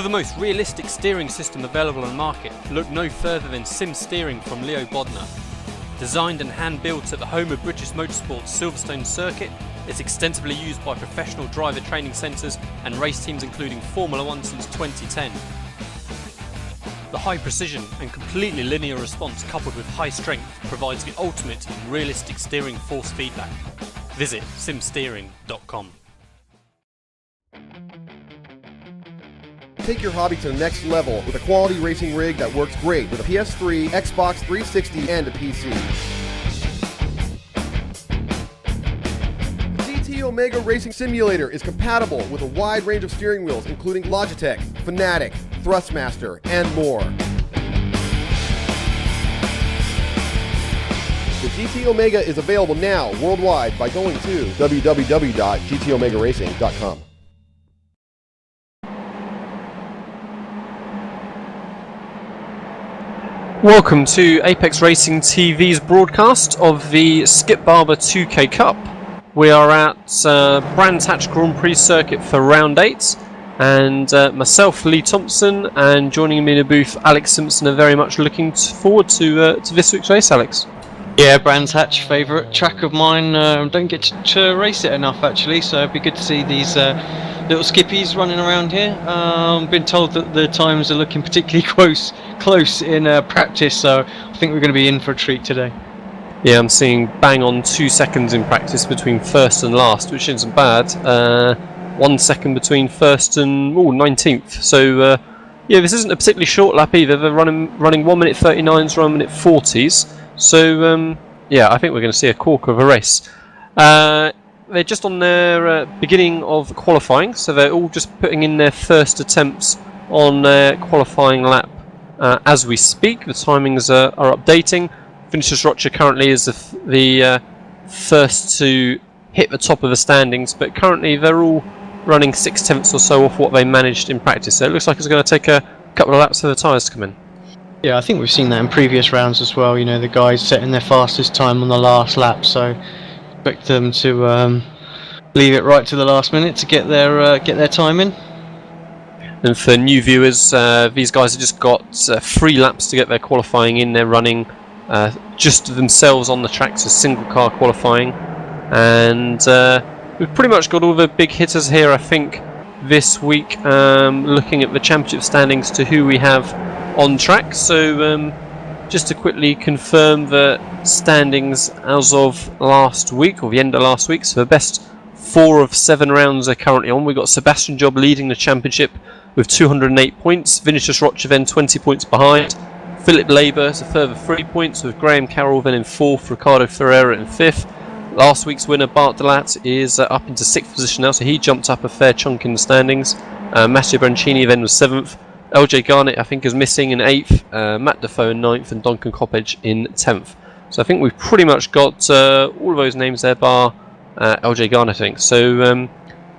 For the most realistic steering system available on the market, look no further than Sim Steering from Leo Bodnar. Designed and hand-built at the home of British Motorsport's Silverstone circuit, it's extensively used by professional driver training centres and race teams including Formula 1 since 2010. The high precision and completely linear response coupled with high strength provides the ultimate in realistic steering force feedback. Visit simsteering.com. Take your hobby to the next level with a quality racing rig that works great with a PS3, Xbox 360, and a PC. GT Omega Racing Simulator is compatible with a wide range of steering wheels including Logitech, Fanatec, Thrustmaster, and more. The GT Omega is available now worldwide by going to www.gtomegaracing.com. Welcome to Apex Racing TV's broadcast of the Skip Barber 2K Cup. We are at Brands Hatch Grand Prix circuit for round 8, and myself, Lee Thompson, and joining me in the booth, Alex Simpson, are very much looking forward to this week's race, Alex. Yeah, Brands Hatch, favourite track of mine. Don't get to race it enough actually, so it'd be good to see these little skippies running around here. Been told that the times are looking particularly close in practice, so I think we're going to be in for a treat today. Yeah, I'm seeing bang on 2 seconds in practice between first and last, which isn't bad. 1 second between first and 19th. So yeah, this isn't a particularly short lap either. They're running 1 minute 39s, 1 minute 40s. So yeah, I think we're going to see a corker of a race. They're just on their beginning of qualifying, so they're all just putting in their first attempts on their qualifying lap as we speak. The timings are updating. Vinicius Rocha currently is the first to hit the top of the standings, but currently they're all running 6/10 or so off what they managed in practice. So it looks like it's going to take a couple of laps for the tyres to come in. Yeah, I think we've seen that in previous rounds as well. You know, the guys setting their fastest time on the last lap, so expect them to leave it right to the last minute to get their time in. And for new viewers, these guys have just got 3 laps to get their qualifying in. They're running just themselves on the track, so single car qualifying. And we've pretty much got all the big hitters here, I think, this week, looking at the championship standings to who we have on track. So just to quickly confirm the standings as of last week, or the end of last week. So the best 4 of 7 rounds are currently on. We've got Sebastian Job leading the championship with 208 points. Vinicius Rocha then 20 points behind. Philip Labour is a further 3 points, with Graham Carroll then in 4th, Ricardo Ferreira in 5th. Last week's winner, Bart Delat, is up into 6th position now, so he jumped up a fair chunk in the standings. Matteo Brancini then was 7th. LJ Garnett, I think, is missing in 8th. Matt Dafoe in 9th, and Duncan Coppedge in 10th. So I think we've pretty much got all of those names there, bar LJ Garnett, I think. So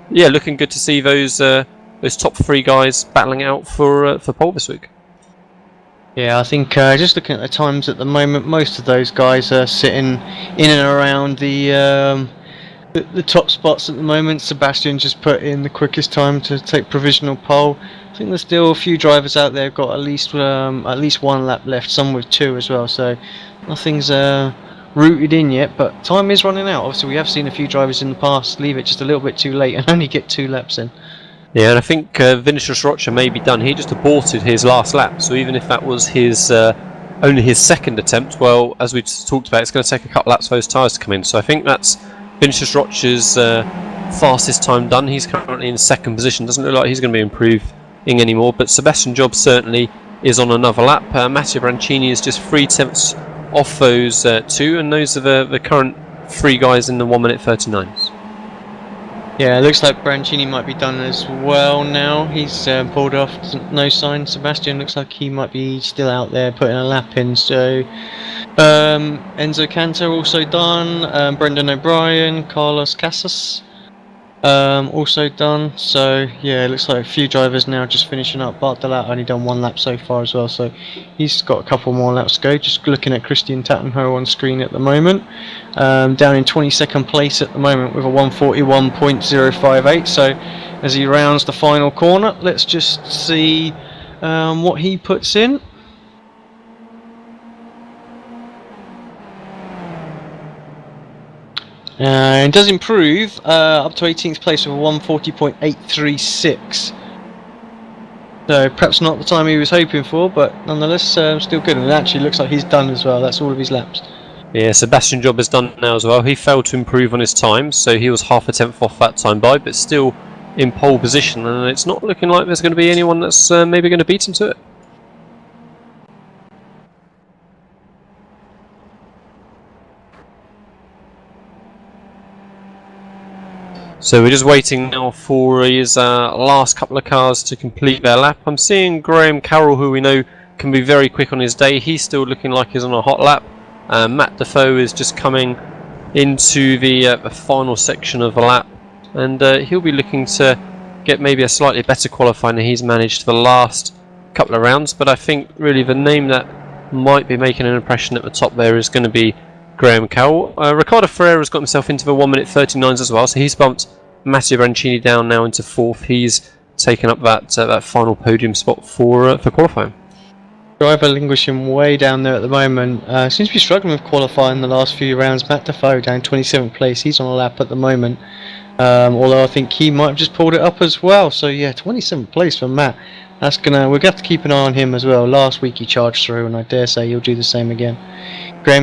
yeah, looking good to see those top 3 guys battling out for pole this week. Yeah, I think just looking at the times at the moment, most of those guys are sitting in and around the top spots at the moment. Sebastian just put in the quickest time to take provisional pole. I think there's still a few drivers out there who've got at least 1 lap left, some with 2 as well, so nothing's rooted in yet, but time is running out. Obviously we have seen a few drivers in the past leave it just a little bit too late and only get 2 laps in. Yeah, and I think Vinicius Rocha may be done. He just aborted his last lap, so even if that was his only his 2nd attempt, well, as we talked about, it's going to take a couple laps for those tyres to come in. So I think that's Vinicius Rocha's fastest time done. He's currently in 2nd position. Doesn't look like he's going to be improving anymore, but Sebastian Job certainly is on another lap. Matteo Brancini is just 3/10 off those 2, and those are the current 3 guys in the 1 minute 39s. Yeah, it looks like Brancini might be done as well now. He's pulled off, no sign. Sebastian looks like he might be still out there putting a lap in. So Enzo Cantor also done. Brendan O'Brien, Carlos Casas also done. So yeah, it looks like a few drivers now just finishing up. Bart Delat only done 1 lap so far as well, so he's got a couple more laps to go. Just looking at Christian Tattenho on screen at the moment, down in 22nd place at the moment with a 141.058. So as he rounds the final corner. Let's just see what he puts in. And does improve up to 18th place with a 140.836. So perhaps not the time he was hoping for, but nonetheless still good. And it actually looks like he's done as well. That's all of his laps. Yeah, Sebastian Job has done now as well. He failed to improve on his time, so he was half a tenth off that time by, but still in pole position. And it's not looking like there's going to be anyone that's maybe going to beat him to it. So we're just waiting now for his last couple of cars to complete their lap. I'm seeing Carroll, who we know can be very quick on his day. He's still looking like he's on a hot lap. Matt Dafoe is just coming into the final section of the lap, and he'll be looking to get maybe a slightly better qualifying than he's managed for the last couple of rounds. But I think really the name that might be making an impression at the top there is going to be Carroll. Riccardo Ferreira's got himself into the 1:39s as well, so he's bumped Matteo Brancini down now into 4th. He's taken up that final podium spot for qualifying. Driver languishing way down there at the moment. Seems to be struggling with qualifying the last few rounds. Matt Dafoe down 27th place. He's on a lap at the moment. Although I think he might have just pulled it up as well. So yeah, 27th place for Matt. We're gonna have to keep an eye on him as well. Last week he charged through, and I dare say he'll do the same again.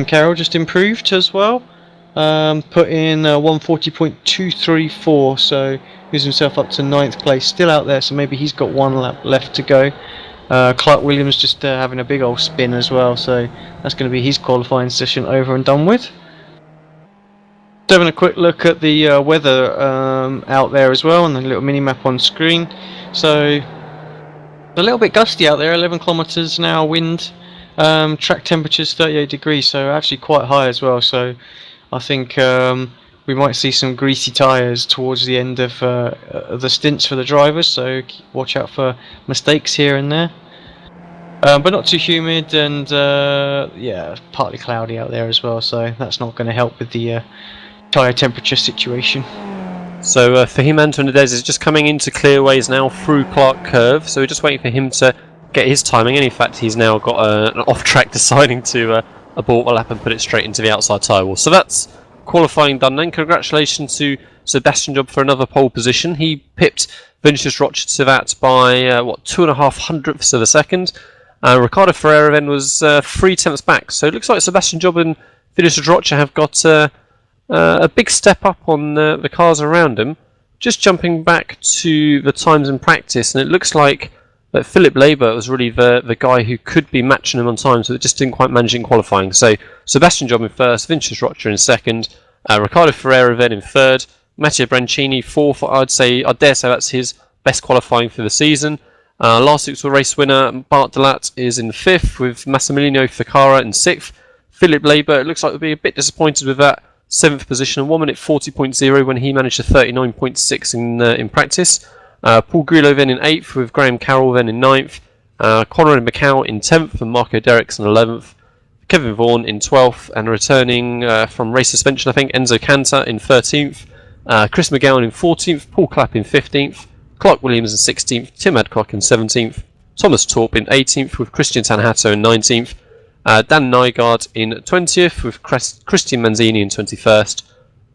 Carroll just improved as well. Put in 140.234, so moves himself up to 9th place. Still out there, so maybe he's got one lap left to go. Clarke Williams just having a big old spin as well, so that's going to be his qualifying session over and done with. Just having a quick look at the weather out there as well, and the little mini map on screen. So a little bit gusty out there, 11 kilometers an hour wind. Track temperatures 38 degrees, so actually quite high as well. So I think we might see some greasy tyres towards the end of the stints for the drivers. So watch out for mistakes here and there. But not too humid, and yeah, partly cloudy out there as well. So that's not going to help with the tyre temperature situation. So for him, Anton Nadez is just coming into clearways now through Clarke Curve. So we're just waiting for him to get his timing, and in fact he's now got an off-track deciding to abort the lap and put it straight into the outside tyre wall. So that's qualifying done then. Congratulations to Sebastian Job for another pole position. He pipped Vinicius Rocha to that by 2.5 hundredths of a second. Riccardo Ferreira then was 3 tenths back. So it looks like Sebastian Job and Vinicius Rocha have got a big step up on the cars around him. Just jumping back to the times in practice, and it looks like that Philip Labour was really the guy who could be matching him on time, so it just didn't quite manage in qualifying. So Sebastian Job in 1st, Vinicius Rocha in 2nd, Riccardo Ferreira then in 3rd, Matteo Brancini 4th. I dare say that's his best qualifying for the season. Last week's race winner Bart Delat is in 5th, with Massimiliano Ficarra in 6th. Philip Labour, it looks like, will be a bit disappointed with that 7th position, 1:40.0 when he managed a 39.6 in practice. Paul Grillo then in 8th, with Carroll then in 9th, Conrad Makow in 10th, and Marco Derricks in 11th, Kevin Vaughan in 12th, and returning from race suspension, I think, Enzo Cantor in 13th, Chris McGowan in 14th, Paul Clapp in 15th, Clarke Williams in 16th, Tim Adcock in 17th, Thomas Torp in 18th, with Christian Tanhato in 19th, Dan Nygaard in 20th, with Christian Manzini in 21st,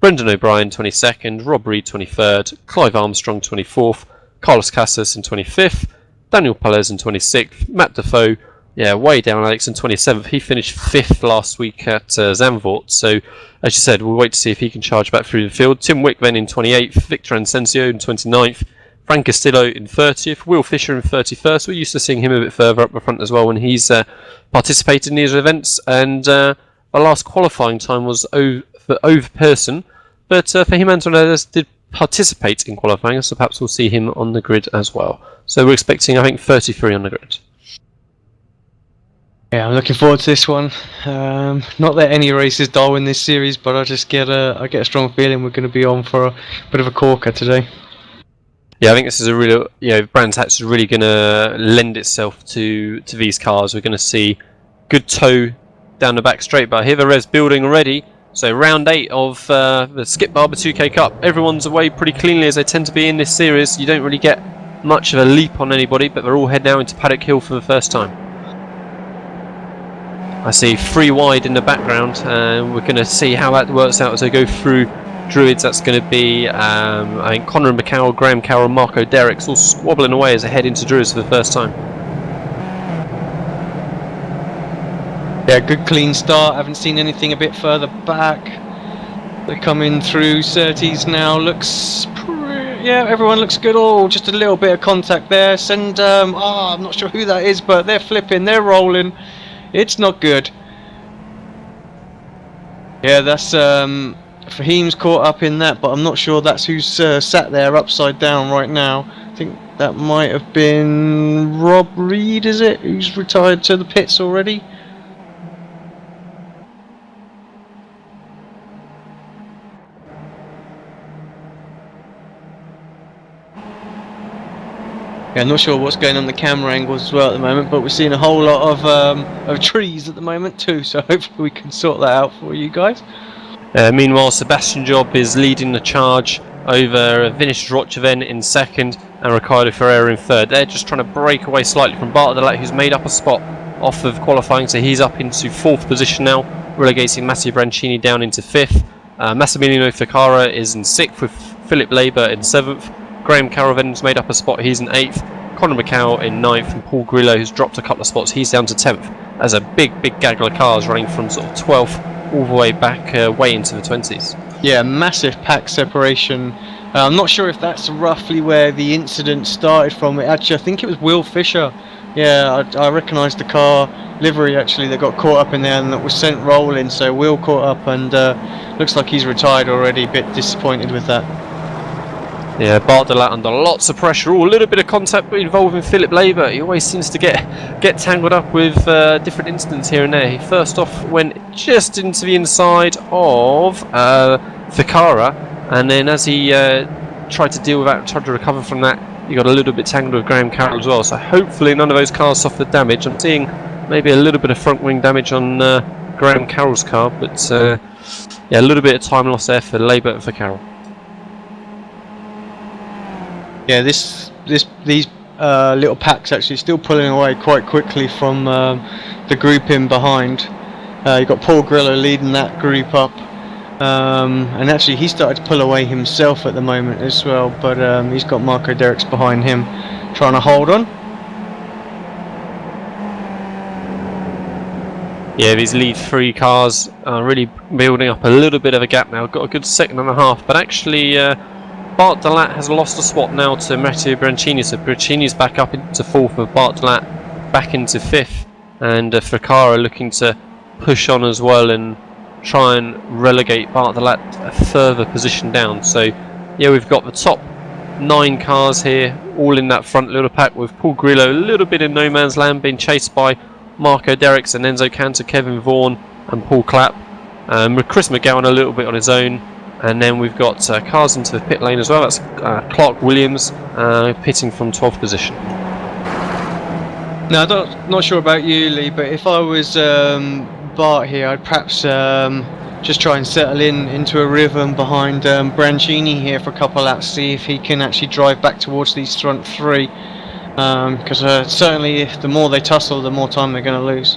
Brendan O'Brien 22nd, Rob Reed 23rd, Clive Armstrong 24th, Carlos Casas in 25th, Daniel Palez in 26th, Matt Dafoe, way down Alex in 27th. He finished 5th last week at Zandvoort, so as you said, we'll wait to see if he can charge back through the field. Tim Wick then in 28th, Victor Asensio in 29th, Frank Castillo in 30th, Will Fisher in 31st. We're used to seeing him a bit further up the front as well when he's participated in these events, and the last qualifying time was over person, but for him, Antonellis did participate in qualifying, so perhaps we'll see him on the grid as well. So we're expecting, I think, 33 on the grid. Yeah, I'm looking forward to this one. Not that any races dull in this series, but I get a strong feeling we're going to be on for a bit of a corker today. Yeah, I think this is a really, Brands Hatch is really going to lend itself to these cars. We're going to see good tow down the back straight, but here the res building already. So round 8 of the Skip Barber 2K Cup. Everyone's away pretty cleanly as they tend to be in this series. You don't really get much of a leap on anybody, but they're all heading now into Paddock Hill for the first time. I see 3 wide in the background, and we're going to see how that works out as they go through Druids. That's going to be, I think, Conrad Makow, Graham Carroll, Marco Derricks all squabbling away as they head into Druids for the first time. Yeah, good clean start. Haven't seen anything a bit further back. They're coming through 30s now. Yeah, everyone looks good. Oh, just a little bit of contact there. I'm not sure who that is, but they're flipping, they're rolling. It's not good. Yeah, that's Fahim's caught up in that, but I'm not sure that's who's sat there upside down right now. I think that might have been Rob Reed, is it? Who's retired to the pits already? Yeah, I'm not sure what's going on the camera angles as well at the moment, but we're seeing a whole lot of trees at the moment too, so hopefully we can sort that out for you guys. Meanwhile, Sebastian Job is leading the charge over Vinicius Rocheven in second and Ricardo Ferreira in third. They're just trying to break away slightly from Bartlett, who's made up a spot off of qualifying, so he's up into 4th position now, relegating Matteo Brancini down into 5th. Massimiliano Ficara is in 6th with Philip Labour in 7th. Graham Carroll's made up a spot, he's in 8th. Conrad Makow in 9th, and Paul Grillo, who's dropped a couple of spots, he's down to 10th. As a big gaggle of cars running from sort of 12th all the way back way into the 20s. Yeah, massive pack separation. I'm not sure if that's roughly where the incident started from. Actually, I think it was Will Fisher. Yeah, I recognised the car livery actually that got caught up in there and that was sent rolling. So Will caught up and looks like he's retired already. A bit disappointed with that. Yeah, Bartlett under lots of pressure. A little bit of contact involving Philip Labour. He always seems to get tangled up with different incidents here and there. He first off went just into the inside of Ficara, and then as he tried to recover from that, he got a little bit tangled with Graham Carroll as well. So hopefully none of those cars suffered damage. I'm seeing maybe a little bit of front wing damage on Graham Carroll's car, but yeah, a little bit of time loss there for Labour and for Carroll. Yeah, these little packs actually still pulling away quite quickly from the group in behind. You've got Paul Grillo leading that group up, and actually he started to pull away himself at the moment as well, but he's got Marco Derricks behind him trying to hold on. Yeah, these lead 3 cars are really building up a little bit of a gap now. Got a good 2.5, but actually Bartlett has lost a spot now to Matteo Brancini, so Brancini's back up into 4th with Bartlett back into 5th, and Ficara looking to push on as well and try and relegate Bartlett a further position down. So yeah, we've got the top 9 cars here, all in that front little pack, with Paul Grillo a little bit in no man's land, being chased by Marco Derricks and Enzo Cantor, Kevin Vaughan and Paul Clapp, with Chris McGowan a little bit on his own. And then we've got cars into the pit lane as well. That's Clarke Williams pitting from 12th position. Now, not sure about you, Lee, but if I was Bart here, I'd perhaps just try and settle into a rhythm behind Brancini here for a couple of laps, see if he can actually drive back towards these front 3. Because certainly the more they tussle, the more time they're going to lose.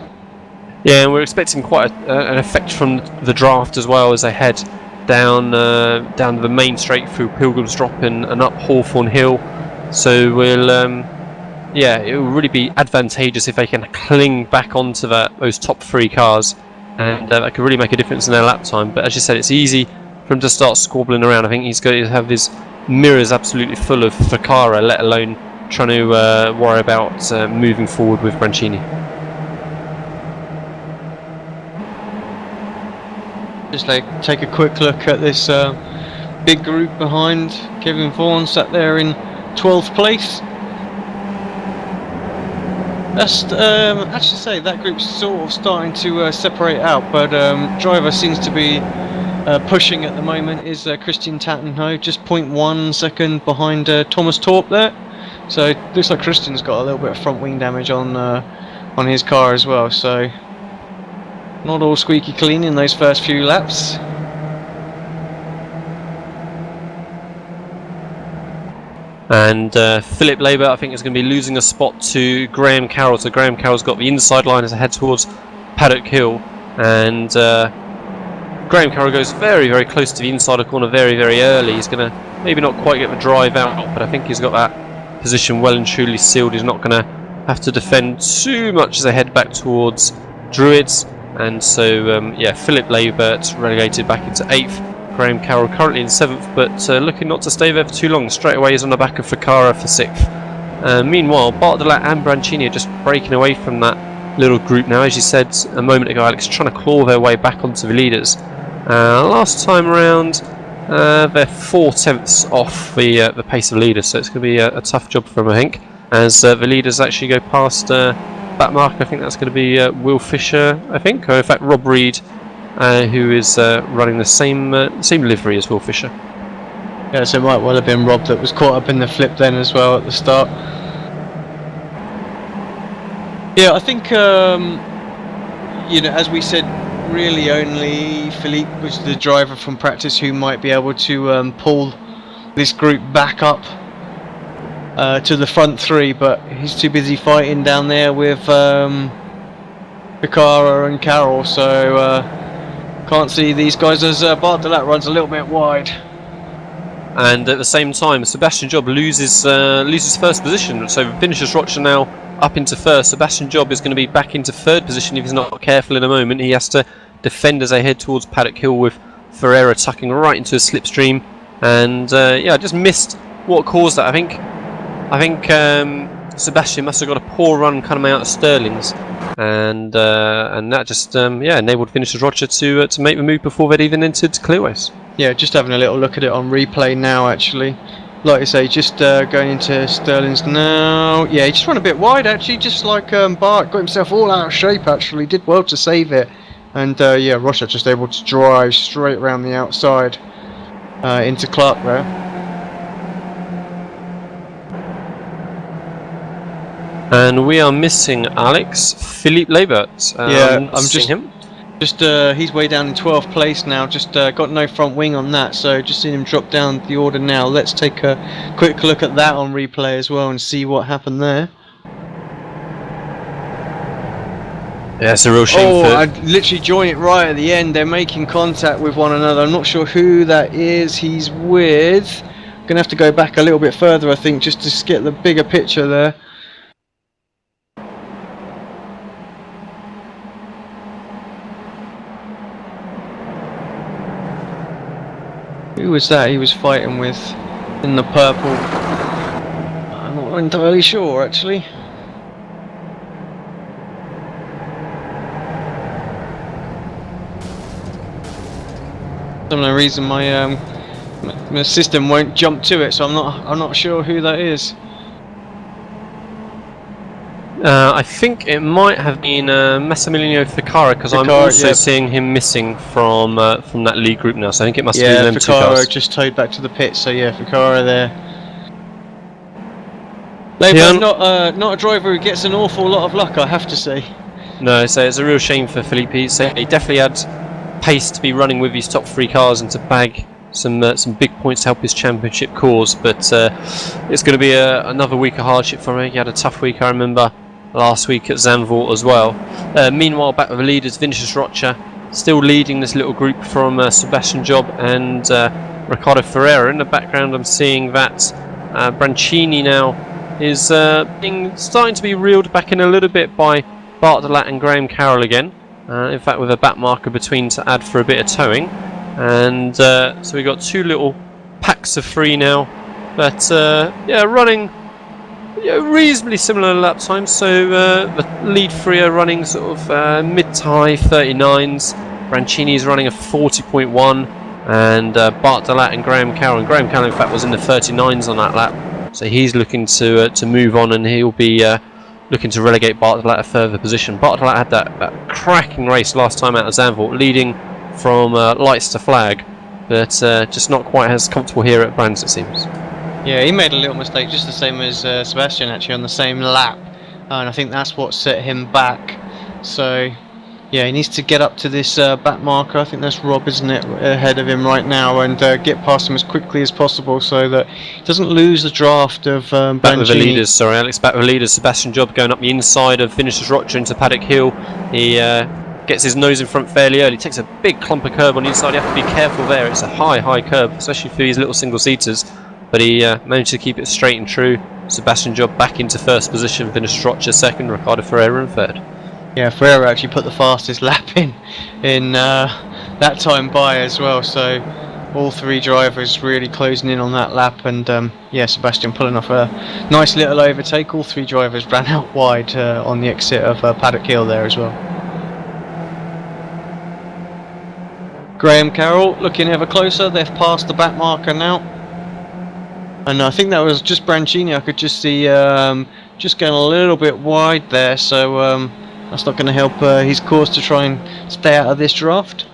Yeah, and we're expecting quite an effect from the draft as well as they head down the main straight through Pilgrim's Drop and up Hawthorne Hill. So we'll yeah, it will really be advantageous if they can cling back onto those top 3 cars, and that could really make a difference in their lap time. But as you said, it's easy for him to start squabbling around. I think he's going to have his mirrors absolutely full of Ficara, let alone trying to worry about moving forward with Brancini. Just take a quick look at this big group behind. Kevin Vaughan sat there in 12th place. That's actually say that group's sort of starting to separate out, but driver seems to be pushing at the moment is Christian Tattenhoe, just 0.1 second behind Thomas Torp there. So it looks like Christian's got a little bit of front wing damage on his car as well. So Not all squeaky clean in those first few laps. And Philip Labour, I think, is going to be losing a spot to Graham Carroll. So Graham Carroll's got the inside line as I head towards Paddock Hill, and Graham Carroll goes very, very close to the inside corner very, very early. He's going to maybe not quite get the drive out, but I think he's got that position well and truly sealed. He's not going to have to defend too much as they head back towards Druids, and so yeah, Philip Labour relegated back into 8th. Graham Carroll currently in 7th, but looking not to stay there for too long. Straight away he's on the back of Ficarra for 6th. Meanwhile, Bartolat and Brancini are just breaking away from that little group now. As you said a moment ago, Alex, trying to claw their way back onto the leaders. Last time around, they're 4/10 off the pace of leaders, so it's going to be a tough job for them, I think. As the leaders actually go past that mark, I think that's going to be Will Fisher, I think, or in fact Rob Reed, who is running the same livery as Will Fisher. Yeah, so it might well have been Rob that was caught up in the flip then as well at the start. Yeah, I think, you know, as we said, really only Philippe was the driver from practice who might be able to pull this group back up to the front three, but he's too busy fighting down there with Ficarra and Carroll, so can't see these guys as Bartolat runs a little bit wide. And at the same time, Sebastian Job loses first position, so finishes Rocher now up into first. Sebastian Job is going to be back into 3rd position if he's not careful in a moment. He has to defend as they head towards Paddock Hill with Ferreira tucking right into a slipstream, and yeah, I just missed what caused that. I think Sebastian must have got a poor run coming out of Sterling's, and that just yeah, enabled Finishers Roger to make the move before they'd even entered Clearways. Yeah, just having a little look at it on replay now, actually. Like I say, just going into Sterling's now. Yeah, he just ran a bit wide, actually, just like Bart got himself all out of shape, actually. Did well to save it. And yeah, Roger just able to drive straight around the outside into Clarke there. And we are missing Alex, Philippe Labert. Yeah, I'm just him. He's way down in 12th place now. Just got no front wing on that, so just seen him drop down the order now. Let's take a quick look at that on replay as well and see what happened there. Yeah, it's a real shame. Oh, I literally joined it right at the end. They're making contact with one another. I'm not sure who that is he's with. Gonna have to go back a little bit further, I think, just to get the bigger picture there. Who was that he was fighting with in the purple? I'm not entirely sure, actually. For some reason my system won't jump to it, so I'm not sure who that is. I think it might have been Massimiliano Ficarra, because I'm also seeing him missing from that lead group now. So I think it must have been them two cars. Ficarra just towed back to the pit. So yeah, Ficarra there. Labour's not a driver who gets an awful lot of luck, I have to say. No, so it's a real shame for Philippe. So he definitely had pace to be running with his top 3 cars and to bag some big points to help his championship cause. But it's going to be another week of hardship for him. He had a tough week, I remember, last week at Zandvoort as well. Meanwhile, back with the leaders, Vinicius Rocha still leading this little group from Sebastian Job and Ricardo Ferreira. In the background, I'm seeing that Brancini now is starting to be reeled back in a little bit by Bartolat and Graham Carroll again. In fact, with a back marker between to add for a bit of towing. And so we've got 2 little packs of 3 now. But yeah, running reasonably similar lap times. So the lead 3 are running sort of mid to high 39s. Brancini is running a 40.1, and Bartolat and Graham Carroll. And Graham Carroll, in fact, was in the 39s on that lap. So he's looking to move on, and he'll be looking to relegate Bartolat a further position. Bartolat had that cracking race last time out of Zandvoort, leading from lights to flag, but just not quite as comfortable here at Brands, it seems. Yeah, he made a little mistake, just the same as Sebastian, actually, on the same lap, and I think that's what set him back. So Yeah, he needs to get up to this back marker. I think that's Rob, isn't it, ahead of him right now, and get past him as quickly as possible so that he doesn't lose the draft of Back with the Brancini. leaders, sorry Alex, back with the leaders. Sebastian Job going up the inside of Vinicius Rocha into Paddock Hill. He gets his nose in front fairly early, takes a big clump of curb on the inside. You have to be careful there, it's a high curb, especially for these little single-seaters. But he managed to keep it straight and true. Sebastian Job back into first position, Vinicius Rocha second, Ricardo Ferreira in third. Yeah, Ferreira actually put the fastest lap in that time by as well, so all three drivers really closing in on that lap, and yeah, Sebastian pulling off a nice little overtake. All three drivers ran out wide on the exit of Paddock Hill there as well. Carroll looking ever closer, they've passed the back marker now, and I think that was just Brancini. I could just see just going a little bit wide there, so that's not going to help his cause to try and stay out of this draft.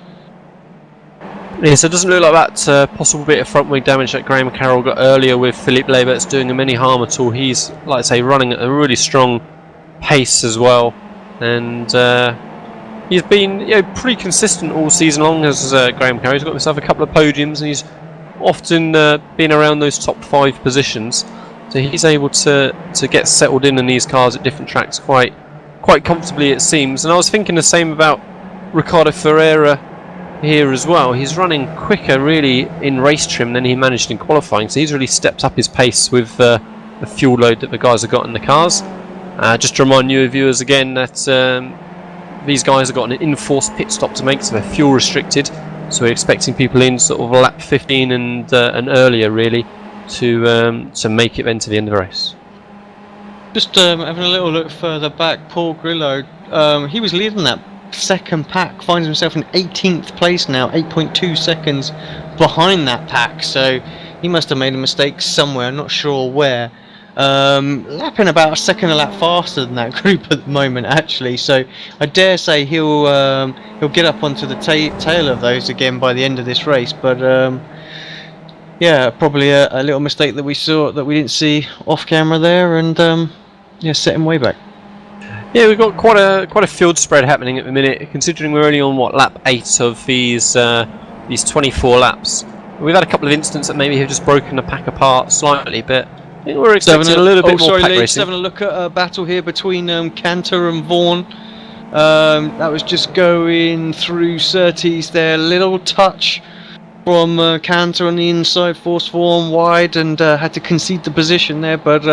Yeah, so it doesn't look like that possible bit of front wing damage that Graham Carroll got earlier with Philippe Leibert's doing him any harm at all. He's, like I say, running at a really strong pace as well, and he's been pretty consistent all season long as Graham Carroll. He's got himself a couple of podiums, and he's often been around those top 5 positions. So he's able to get settled in these cars at different tracks quite comfortably, it seems. And I was thinking the same about Ricardo Ferreira here as well. He's running quicker really in race trim than he managed in qualifying, so he's really stepped up his pace with the fuel load that the guys have got in the cars. Just to remind new viewers again that these guys have got an enforced pit stop to make, so they're fuel restricted, so we're expecting people in sort of lap 15 and earlier really to make it then to the end of the race. Just having a little look further back, Paul Grillo, he was leading that second pack, finds himself in 18th place now, 8.2 seconds behind that pack, so he must have made a mistake somewhere, not sure where. Lapping about a second a lap faster than that group at the moment actually, so I dare say he'll get up onto the tail of those again by the end of this race, but yeah, probably a little mistake that we didn't see off camera there, and yeah, set him way back. Yeah, we've got quite a field spread happening at the minute, considering we're only on lap 8 of these 24 laps. We've had a couple of incidents that maybe have just broken the pack apart slightly, but I think we're expecting a little bit more pack racing. Having a look at a battle here between Cantor and Vaughan. That was just going through Surtees there, little touch from Cantor on the inside, forced Vaughan wide, and had to concede the position there, but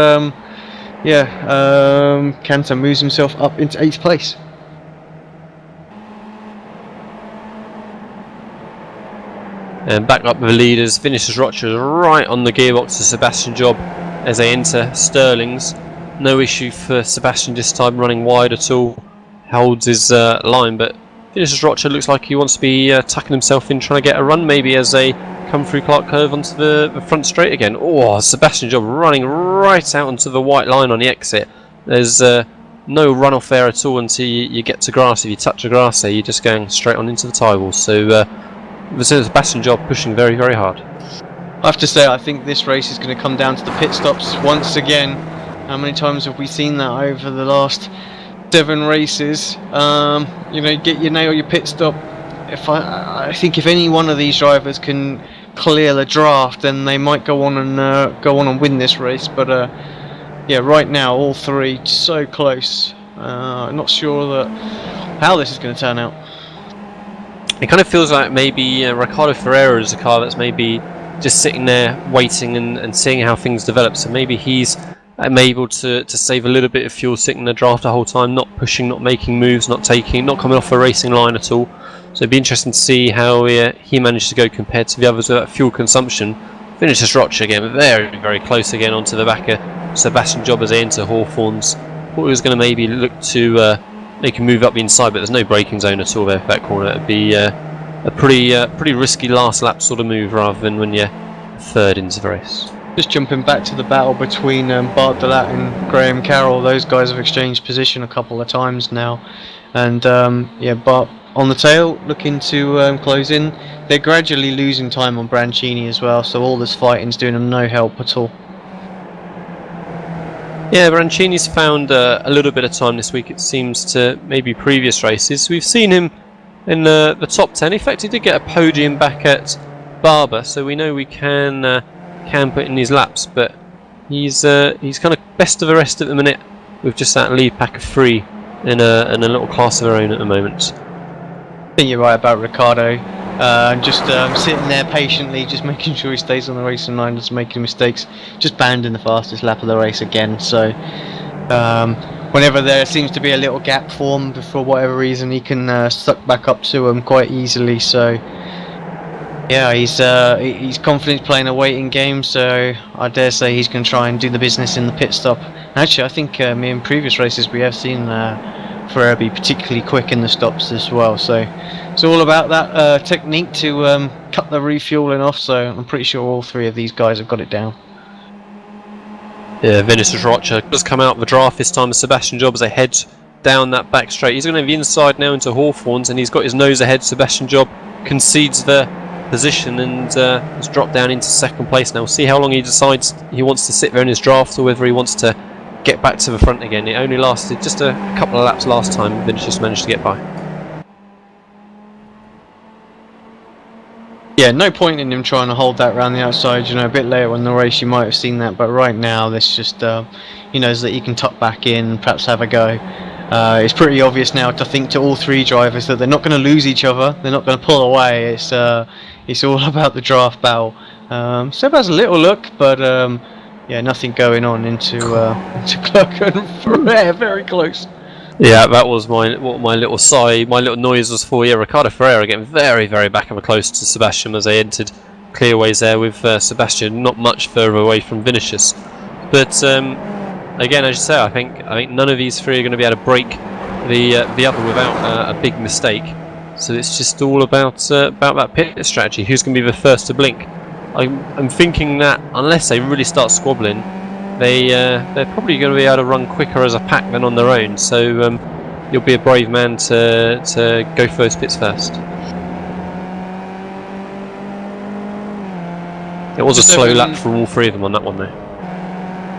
yeah, Cantor moves himself up into 8th place. And back up with the leaders, Vinicius Rocha is right on the gearbox of Sebastian Job as they enter Sterling's. No issue for Sebastian this time, running wide at all, holds his line, but Vinicius Rocha looks like he wants to be tucking himself in, trying to get a run maybe as they come through Clarke Curve onto the front straight again. Oh, Sebastian Job running right out onto the white line on the exit. There's no runoff there at all until you get to grass. If you touch the grass there, you're just going straight on into the tyre walls. So Sebastian Job pushing very, very hard. I have to say, I think this race is going to come down to the pit stops once again. How many times have we seen that over the last 7 races? You know, nail your pit stop. I think if any one of these drivers can clear the draft, then they might go on and win this race. But yeah, right now all 3 so close. Not sure how this is going to turn out. It kind of feels like maybe Ricardo Ferreira is a car that's maybe just sitting there waiting and seeing how things develop. So maybe he's able to save a little bit of fuel sitting in the draft the whole time, not pushing, not making moves, not coming off a racing line at all. So it'd be interesting to see how he managed to go compared to the others with that fuel consumption. Vinicius Rocha again, very, very close again onto the back of Sebastian Job as they enter Hawthorns. Thought he was going to maybe look to make a move up the inside, but there's no braking zone at all there for that corner. It'd be a pretty risky last lap sort of move rather than when you're third into the race. Just jumping back to the battle between Bart Delat and Graham Carroll, those guys have exchanged position a couple of times now, and yeah, Bart on the tail looking to close in. They're gradually losing time on Brancini as well, so all this fighting's doing them no help at all. Yeah, Brancini's found a little bit of time this week, it seems, to maybe previous races. We've seen him in the top 10. In fact, he did get a podium back at Barber, so we know we can put in these laps, but he's kind of best of the rest at the minute with just that lead pack of 3 in a little class of their own at the moment. I think you're right about Ricciardo. Just sitting there patiently, just making sure he stays on the racing line, doesn't make any mistakes. Just banned in the fastest lap of the race again. So whenever there seems to be a little gap formed for whatever reason, he can suck back up to him quite easily. So yeah, he's confident playing a waiting game. So I dare say he's going to try and do the business in the pit stop. Actually, I think in previous races we have seen Ferrer be particularly quick in the stops as well, so it's all about that technique to cut the refueling off, so I'm pretty sure all 3 of these guys have got it down. Yeah, Vinicius Rocha does come out of the draft this time as Sebastian Job as they head down that back straight. He's going to have the inside now into Hawthorns, and he's got his nose ahead. Sebastian Job concedes the position and has dropped down into 2nd place now. We'll see how long he decides he wants to sit there in his draft, or whether he wants to get back to the front again. It only lasted just a couple of laps last time. Vinicius managed to get by. Yeah, no point in him trying to hold that around the outside. You know, a bit later in the race you might have seen that, but right now this just he knows that he can tuck back in, perhaps have a go. It's pretty obvious now, to think, to all 3 drivers that they're not going to lose each other. They're not going to pull away. It's all about the draft battle. Seb has a little look, but yeah, nothing going on into Clarke and Ferrer, very close. Yeah, that was what my little sigh, my little noise was for. Yeah, Ricardo Ferreira getting very, very back and close to Sebastian as they entered clearways there with Sebastian not much further away from Vinicius. But again, as you say, I think none of these 3 are going to be able to break the other without a big mistake. So it's just all about that pit strategy. Who's going to be the first to blink? I'm thinking that unless they really start squabbling, they're probably going to be able to run quicker as a pack than on their own. So you'll be a brave man to go for those pits first. It was a slow lap for all 3 of them on that one though.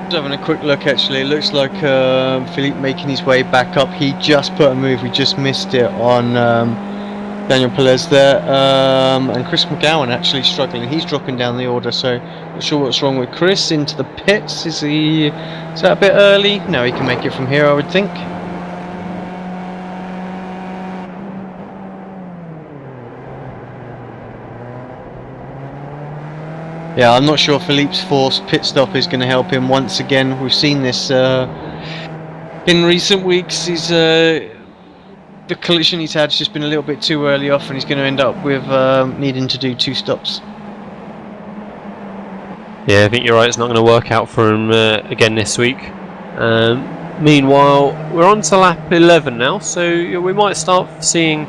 Just having a quick look, actually, it looks like Philippe making his way back up. He just put a move, we just missed it on Daniel Perez there, and Chris McGowan actually struggling. He's dropping down the order, so not sure what's wrong with Chris. Into the pits, is that a bit early? No, he can make it from here, I would think. Yeah, I'm not sure Philippe's forced pit stop is going to help him once again. We've seen this in recent weeks. The collision he's had has just been a little bit too early off, and he's going to end up with needing to do 2 stops. Yeah, I think you're right. It's not going to work out for him again this week. Meanwhile, we're on to lap 11 now, so we might start seeing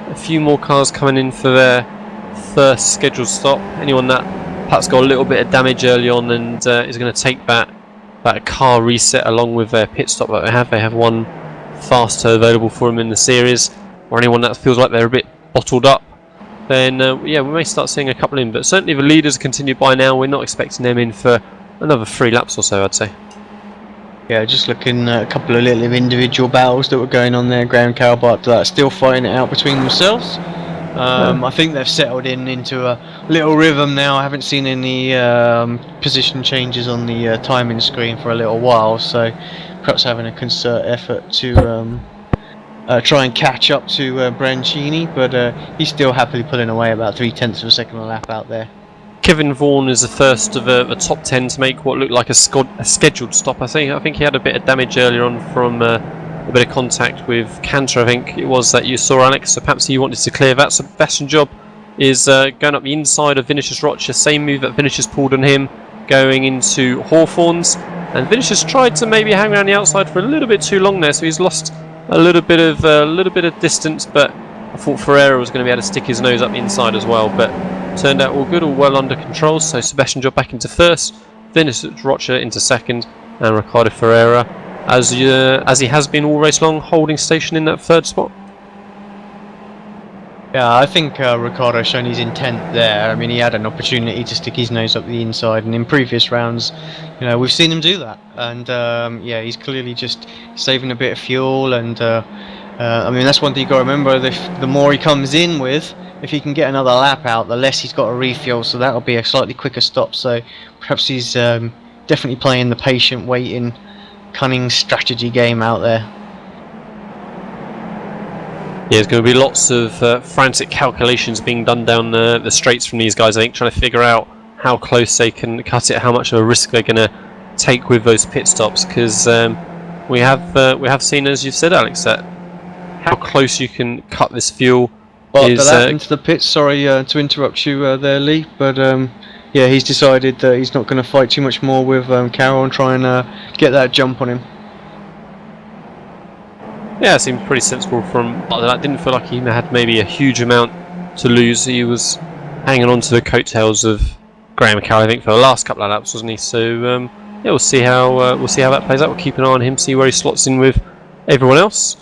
a few more cars coming in for their first scheduled stop. Anyone that perhaps got a little bit of damage early on and is going to take that car reset along with their pit stop that they have. They have one faster available for them in the series, or anyone that feels like they're a bit bottled up, then yeah, we may start seeing a couple in, but certainly the leaders continue by now. We're not expecting them in for another 3 laps or so, I'd say. Yeah, just looking at a couple of little individual battles that were going on there. Graham Carroll, but still fighting it out between themselves. I think they've settled into a little rhythm now. I haven't seen any position changes on the timing screen for a little while, so perhaps having a concerted effort to try and catch up to Brancini, but he's still happily pulling away about 0.3 of a second a lap out there. Kevin Vaughan is the first of the top 10 to make what looked like a scheduled stop. I think he had a bit of damage earlier on from a bit of contact with Cantor, I think it was, that you saw, Alex, so perhaps he wanted to clear that. Sebastian Job is going up the inside of Vinicius Rocha, same move that Vinicius pulled on him, going into Hawthorns, and Vinicius tried to maybe hang around the outside for a little bit too long there, so he's lost a little bit of distance, but I thought Ferreira was going to be able to stick his nose up the inside as well, but turned out all good, all well under control. So Sebastian Job back into first, Vinicius Rocha into second, and Ricardo Ferreira, as he has been all race long, holding station in that third spot. Yeah, I think Ricciardo's shown his intent there. I mean, he had an opportunity to stick his nose up the inside, and in previous rounds, we've seen him do that. And yeah, he's clearly just saving a bit of fuel. And I mean, that's one thing you got to remember: the more he comes in with, if he can get another lap out, the less he's got to refuel. So that'll be a slightly quicker stop. So perhaps he's definitely playing the patient, waiting, cunning strategy game out there. Yeah, there's going to be lots of frantic calculations being done down the straights from these guys, I think, trying to figure out how close they can cut it, how much of a risk they're going to take with those pit stops, because we have seen, as you've said, Alex, that how close you can cut this fuel is... into the pits, sorry to interrupt you there, Lee, but yeah, he's decided that he's not going to fight too much more with Carroll and try and get that jump on him. Yeah, it seemed pretty sensible from that. Didn't feel like he had maybe a huge amount to lose. He was hanging on to the coattails of Graham Makow, I think, for the last couple of laps, wasn't he? So yeah, we'll see how that plays out. We'll keep an eye on him, see where he slots in with everyone else.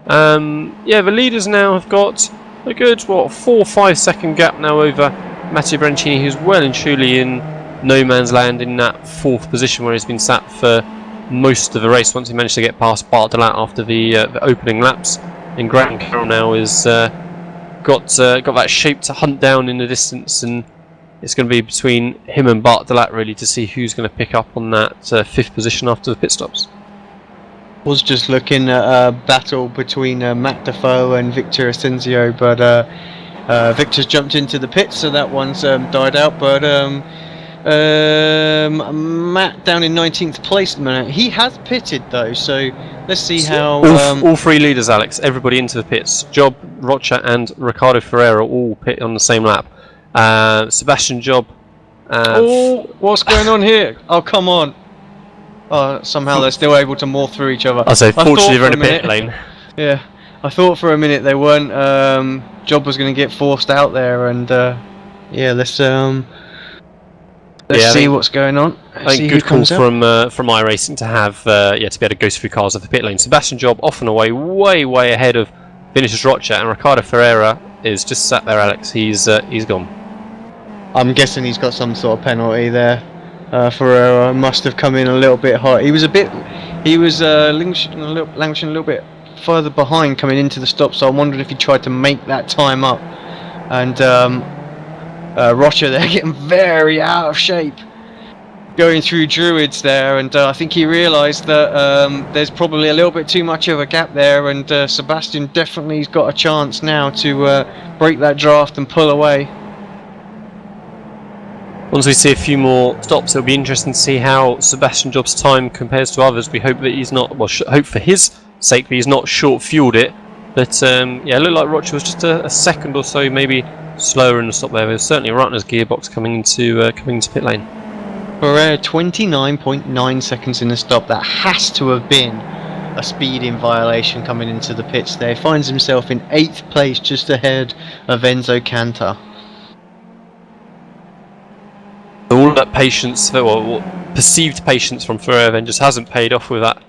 Yeah, the leaders now have got a good 4 or 5 second gap now over Matteo Brancini, who's well and truly in no man's land in that 4th position where he's been sat for most of the race once he managed to get past Bart de Laat after the opening laps. And Graham Carroll now is got that shape to hunt down in the distance, and it's going to be between him and Bart de Laat really to see who's going to pick up on that 5th position after the pit stops. Was just looking at a battle between Matt Dafoe and Victor Asensio, but Victor's jumped into the pit, so that one's died out. But Matt down in 19th place at the minute. He has pitted though, so let's see how... all 3 leaders, Alex, everybody into the pits. Job, Rocha and Ricardo Ferreira all pit on the same lap. Sebastian Job... what's going on here? Oh, come on. Oh, somehow they're still able to morph through each other. I say, fortunately they're in a pit lane. Yeah, I thought for a minute they weren't. Job was going to get forced out there, and yeah, let's see what's going on. I think good call from iRacing to have to be able to go through cars off the pit lane. Sebastian Job off and away, way ahead of Vinicius Rocha, and Ricardo Ferreira is just sat there. Alex, he's gone. I'm guessing he's got some sort of penalty there. Ferreira must have come in a little bit hot. He was languishing a little bit further behind coming into the stop, so I wondered if he tried to make that time up. And Rocha there getting very out of shape, going through Druids there, and I think he realised that there's probably a little bit too much of a gap there, and Sebastian definitely's got a chance now to break that draft and pull away. Once we see a few more stops, it'll be interesting to see how Sebastian Job's time compares to others. We hope that he's not, hope for his sake that he's not short-fueled it. But yeah, it looked like Rocha was just a second or so maybe slower in the stop there. There's certainly right in his gearbox coming into pit lane. Ferreira 29.9 seconds in the stop. That has to have been a speeding violation coming into the pits there. He finds himself in 8th place, just ahead of Enzo Cantor. All that patience, or perceived patience from Ferreira then just hasn't paid off with that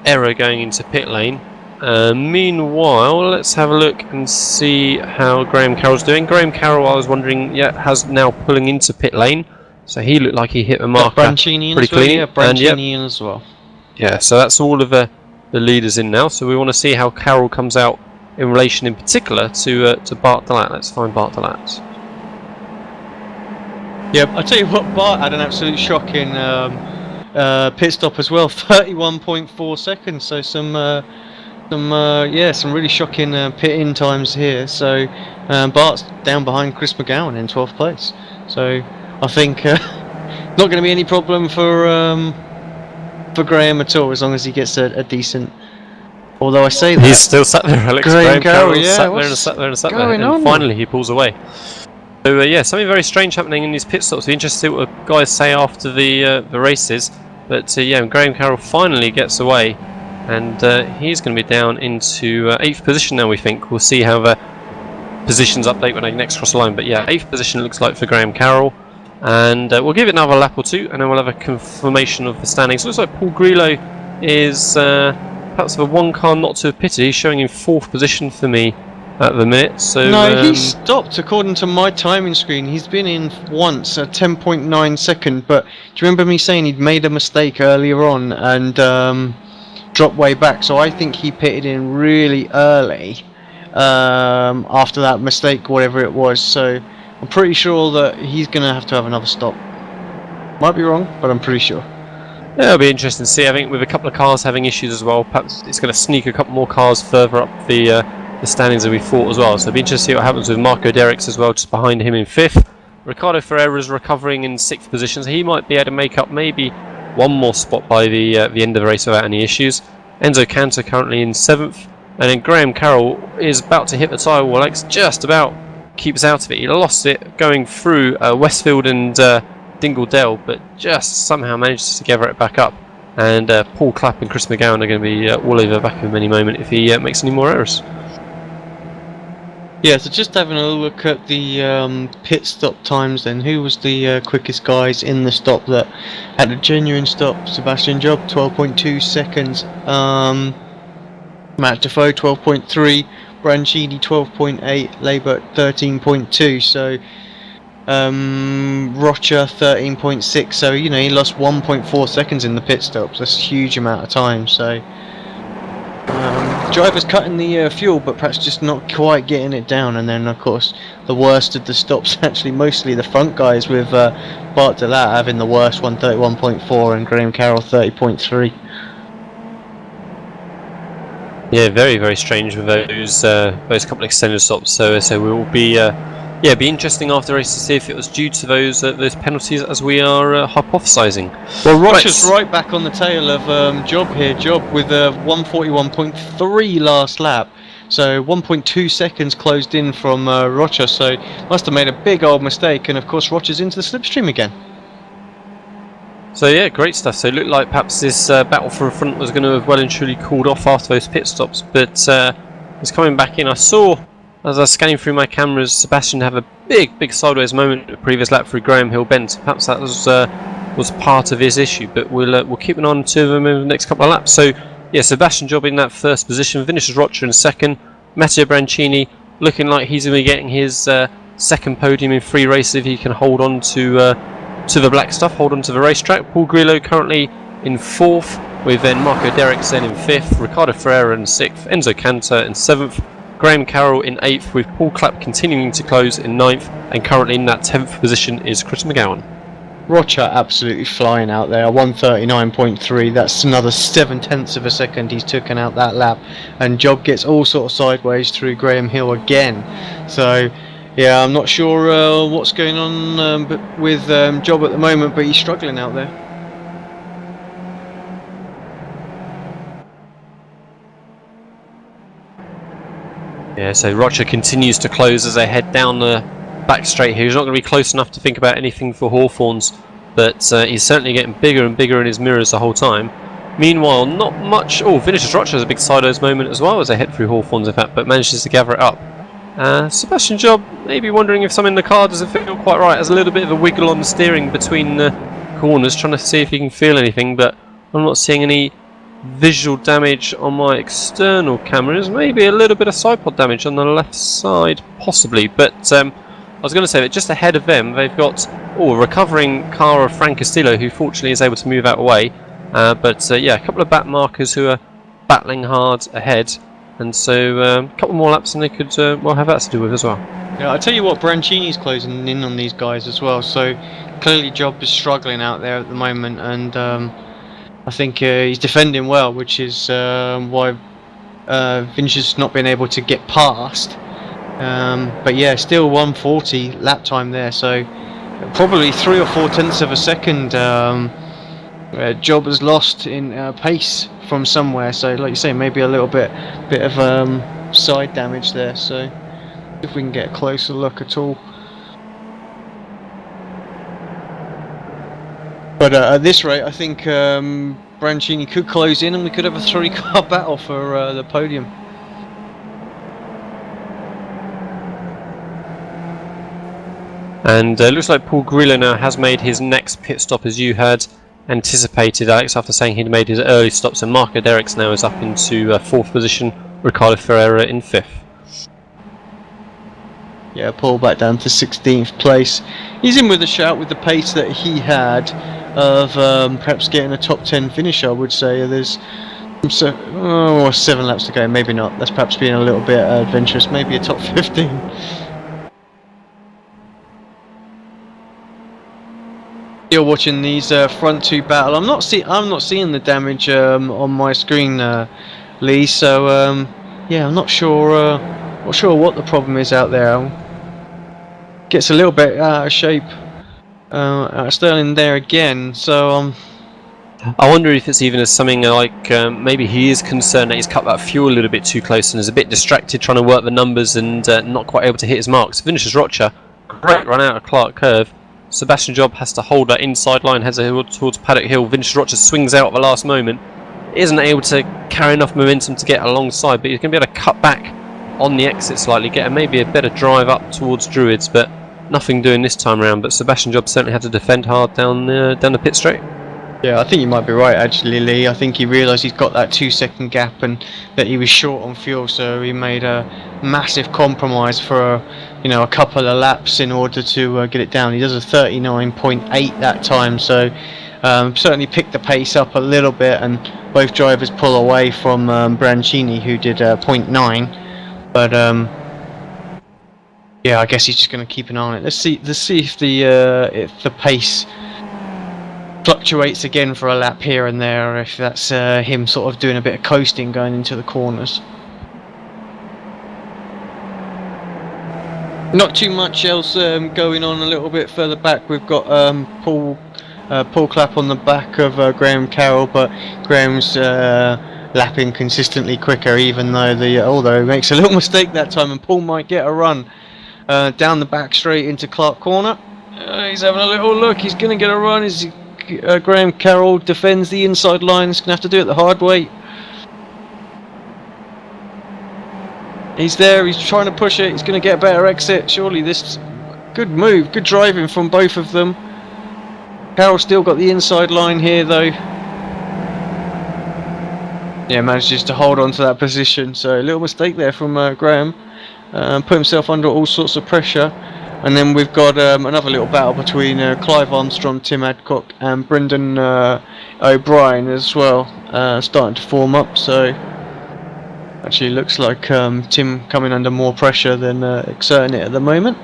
error going into pit lane. Meanwhile, let's have a look and see how Graham Carroll's doing. Graham Carroll, I was wondering, has now pulling into pit lane. So he looked like he hit the marker pretty clean. Yeah, Brancini in as well. Yeah, so that's all of the leaders in now. So we want to see how Carroll comes out in relation in particular to Bart de Laat. Let's find Bart de Laat. Yeah, I tell you what, Bart had an absolute shocking pit stop as well, 31.4 seconds. So some really shocking pit-in times here. So Bart's down behind Chris McGowan in 12th place. So I think not going to be any problem for Graham at all, as long as he gets a decent. Although I say that he's still sat there, Alex. Graham Carroll sat there, and finally he pulls away. So yeah, something very strange happening in these pit stops. Be interested to see what the guys say after the races. But yeah, Graham Carroll finally gets away, and he's going to be down into 8th position now. We think we'll see how the positions update when I next cross the line. But yeah, 8th position looks like for Graham Carroll, and we'll give it another lap or two, and then we'll have a confirmation of the standings. Looks like Paul Grillo is perhaps the one car not to have pitted. He's showing in 4th position for me at the minute. So no, he stopped according to my timing screen. He's been in once at 10.9 second, but do you remember me saying he'd made a mistake earlier on and dropped way back? So I think he pitted in really early after that mistake, whatever it was. So I'm pretty sure that he's going to have another stop. Might be wrong, but I'm pretty sure. Yeah, it'll be interesting to see. I think with a couple of cars having issues as well, perhaps it's going to sneak a couple more cars further up the standings than we thought as well. So it'll be interesting to see what happens with Marco Derricks as well, just behind him in 5th. Ricardo Ferreira is recovering in 6th position, so he might be able to make up maybe one more spot by the end of the race without any issues. Enzo Cantor currently in 7th, and then Graham Carroll is about to hit the tyre wall. Alex just about keeps out of it. He lost it going through Westfield and Dingle Dell, but just somehow managed to gather it back up. And Paul Clapp and Chris McGowan are going to be all over the back of him any moment if he makes any more errors. Yeah, so just having a look at the pit stop times then. Who was the quickest guys in the stop that had a genuine stop? Sebastian Job, 12.2 seconds. Matt Dafoe, 12.3. Brancini, 12.8. Labour, 13.2. So Rocha, 13.6. So, you know, he lost 1.4 seconds in the pit stops. That's a huge amount of time. So drivers cutting the fuel, but perhaps just not quite getting it down. And then, of course, the worst of the stops, actually mostly the front guys, with Bart Delat having the worst one, 31.4, and Graham Carroll, 30.3. Yeah, very, very strange with those couple of extended stops. So we will be be interesting after the race to see if it was due to those penalties, as we are hypothesising. Well, Rocha's right back on the tail of Job here. Job with a 141.3 last lap, so 1.2 seconds closed in from Rocha. So must have made a big old mistake, and of course Rocha's into the slipstream again. So yeah, great stuff. So it looked like perhaps this battle for the front was going to have well and truly cooled off after those pit stops, but it's coming back in. I saw, as I was scanning through my cameras, Sebastian have a big sideways moment at the previous lap through Graham Hill Bend. So perhaps that was part of his issue, but we'll keep an eye on two of them in the next couple of laps. So yeah, Sebastian Job in that first position, finishes Rocha in second. Matteo Brancini looking like he's going to be getting his second podium in 3 races if he can hold on to the black stuff, hold on to the racetrack. Paul Grillo currently in 4th, with then Marco Derricks then in 5th, Ricardo Ferreira in 6th, Enzo Cantor in 7th, Graham Carroll in 8th, with Paul Clapp continuing to close in 9th, and currently in that 10th position is Chris McGowan. Rocha absolutely flying out there, 139.3, that's another 7/10 of a second he's taken out that lap, and Job gets all sort of sideways through Graham Hill again. So yeah, I'm not sure what's going on with Job at the moment, but he's struggling out there. Yeah, so Rocha continues to close as they head down the back straight here. He's not going to be close enough to think about anything for Hawthorns, but he's certainly getting bigger and bigger in his mirrors the whole time. Meanwhile, not much. Oh, finishes Rocha has a big sideways moment as well as they head through Hawthorns, in fact, but manages to gather it up. Sebastian Job maybe wondering if something in the car doesn't feel quite right. Has a little bit of a wiggle on the steering between the corners, trying to see if he can feel anything, but I'm not seeing any visual damage on my external cameras. Maybe a little bit of side pod damage on the left side, possibly, but I was going to say that just ahead of them they've got a recovering car of Frank Castillo, who fortunately is able to move out of the way, but yeah, a couple of back markers who are battling hard ahead. And so a couple more laps and they could have that to do with as well. Yeah, I'll tell you what, Brancini's closing in on these guys as well, so clearly Job is struggling out there at the moment, and I think he's defending well, which is why Vinicius not been able to get past. But yeah, still 140 lap time there, so probably 3 or 4 tenths of a second Job has lost in pace from somewhere. So like you say, maybe a little bit of side damage there. So if we can get a closer look at all. But at this rate, I think Brancini could close in and we could have a 3-car battle for the podium. And looks like Paul Grillo now has made his next pit stop, as you had anticipated, Alex, after saying he'd made his early stops. And Marco Derricks now is up into 4th position, Ricardo Ferreira in 5th. yeah, pull back down to 16th place. He's in with a shout with the pace that he had of perhaps getting a top 10 finish, I would say. There's 7 laps to go, maybe not. That's perhaps being a little bit adventurous, maybe a top 15. You're watching these front two battle. I'm not seeing the damage on my screen, Lee. So yeah, I'm not sure what the problem is out there. Gets a little bit out of shape. Sterling there again. So I wonder if it's even as something like maybe he is concerned that he's cut that fuel a little bit too close and is a bit distracted trying to work the numbers and not quite able to hit his marks. Finishes Rocha, great run out of Clarke curve. Sebastian Job has to hold that inside line, heads towards Paddock Hill. Vinicius Rocha swings out at the last moment. Isn't able to carry enough momentum to get alongside, but he's going to be able to cut back on the exit slightly, get maybe a better drive up towards Druids, but nothing doing this time around. But Sebastian Job certainly had to defend hard down the pit straight. yeah, I think you might be right actually, Lee. I think he realised he's got that 2-second gap and that he was short on fuel, so he made a massive compromise for a couple of laps in order to get it down. He does a 39.8 that time, so certainly picked the pace up a little bit, and both drivers pull away from Brancini, who did 0.9. But yeah, I guess he's just going to keep an eye on it. Let's see if the pace fluctuates again for a lap here and there, or if that's him sort of doing a bit of coasting going into the corners. Not too much else going on. A little bit further back, we've got Paul Clapp on the back of Graham Carroll, but Graham's lapping consistently quicker, even though although he makes a little mistake that time, and Paul might get a run down the back straight into Clarke corner. He's having a little look. He's going to get a run. Graham Carroll defends the inside line. He's going to have to do it the hard way. He's there. He's trying to push it. He's going to get a better exit. Surely this good move, good driving from both of them. Carroll still got the inside line here though. Yeah, manages to hold on to that position. So a little mistake there from Graham. Put himself under all sorts of pressure. And then we've got another little battle between Clive Armstrong, Tim Adcock and Brendan O'Brien as well, starting to form up. So actually looks like Tim coming under more pressure than exerting it at the moment.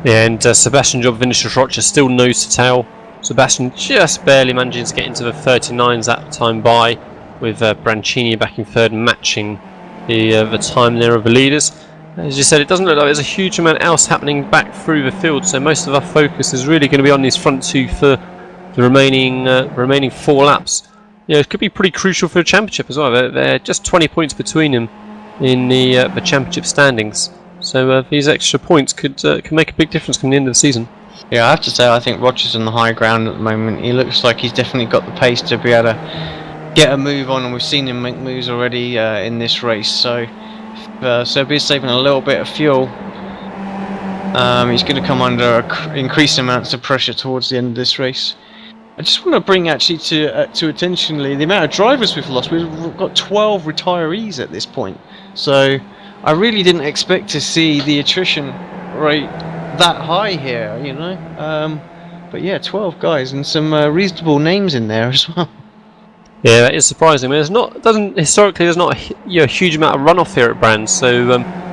Yeah, and Sebastian Job, Vinicius Rocha still nose to tail. Sebastian just barely managing to get into the 39s that time by, with Brancini back in third, matching the time there of the leaders. As you said, it doesn't look like there's a huge amount else happening back through the field, so most of our focus is really going to be on these front two for the remaining 4 laps. Yeah, it could be pretty crucial for the championship as well. They're just 20 points between them in the championship standings, so these extra points could make a big difference come the end of the season. Yeah, I have to say, I think Roger's on the high ground at the moment. He looks like he's definitely got the pace to be able to get a move on, and we've seen him make moves already in this race. So Serbia's saving a little bit of fuel. He's going to come under increased amounts of pressure towards the end of this race. I just want to bring actually to attention, Lee, the amount of drivers we've lost. We've got 12 retirees at this point. So I really didn't expect to see the attrition rate that high here, you know. But yeah, 12 guys and some reasonable names in there as well. Yeah, that is surprising. I mean, historically there's not a huge amount of runoff here at Brands. So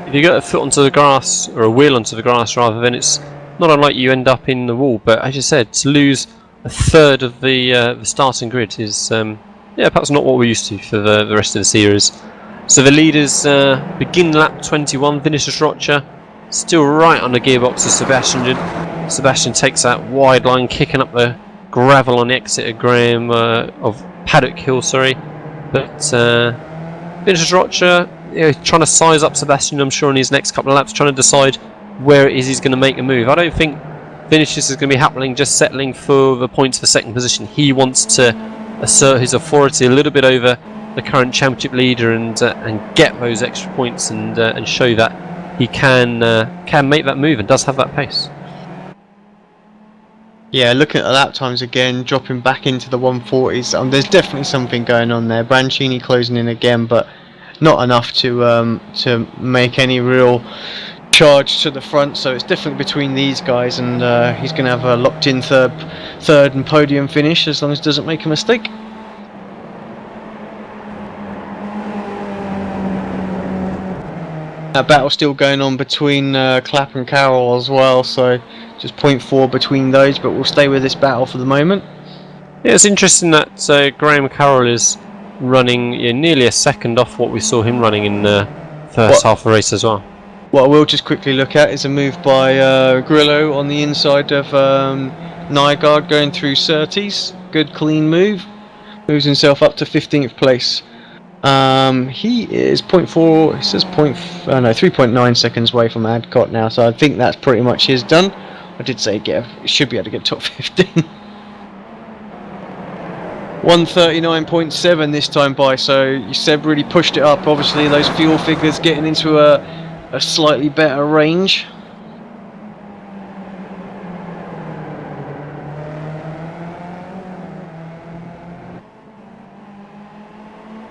if you get a foot onto the grass, or a wheel onto the grass rather, then it's not unlike you end up in the wall. But as you said, to lose a third of the starting grid is perhaps not what we're used to for the rest of the series. So the leaders begin lap 21. Vinicius Rocha still right on the gearbox of Sebastian. Sebastian takes that wide line, kicking up the gravel on the exit of Graham of Paddock Hill, sorry. But Vinicius Rocha trying to size up Sebastian, I'm sure, in his next couple of laps, trying to decide where it is he's going to make a move. I don't think Vinicius is going to be happening just settling for the points for second position. He wants to assert his authority a little bit over the current championship leader and get those extra points and show that he can make that move and does have that pace. Yeah, looking at the lap times again, dropping back into the 140s. There's definitely something going on there. Brancini closing in again, but not enough to make any real charge to the front. So it's definitely between these guys, and he's going to have a locked-in third and podium finish as long as he doesn't make a mistake. That battle still going on between Clapp and Carroll as well, so just 0.4 between those, but we'll stay with this battle for the moment. Yeah, it's interesting that Graham Carroll is running nearly a second off what we saw him running in the first half of the race as well. What I will just quickly look at is a move by Grillo on the inside of Nygaard going through Surtees. Good clean move. Moves himself up to 15th place. He is 0.4, it says 3.9 seconds away from Adcock now, so I think that's pretty much his done. I did say should be able to get top 15. 139.7 this time by, so Seb really pushed it up. Obviously those fuel figures getting into a slightly better range.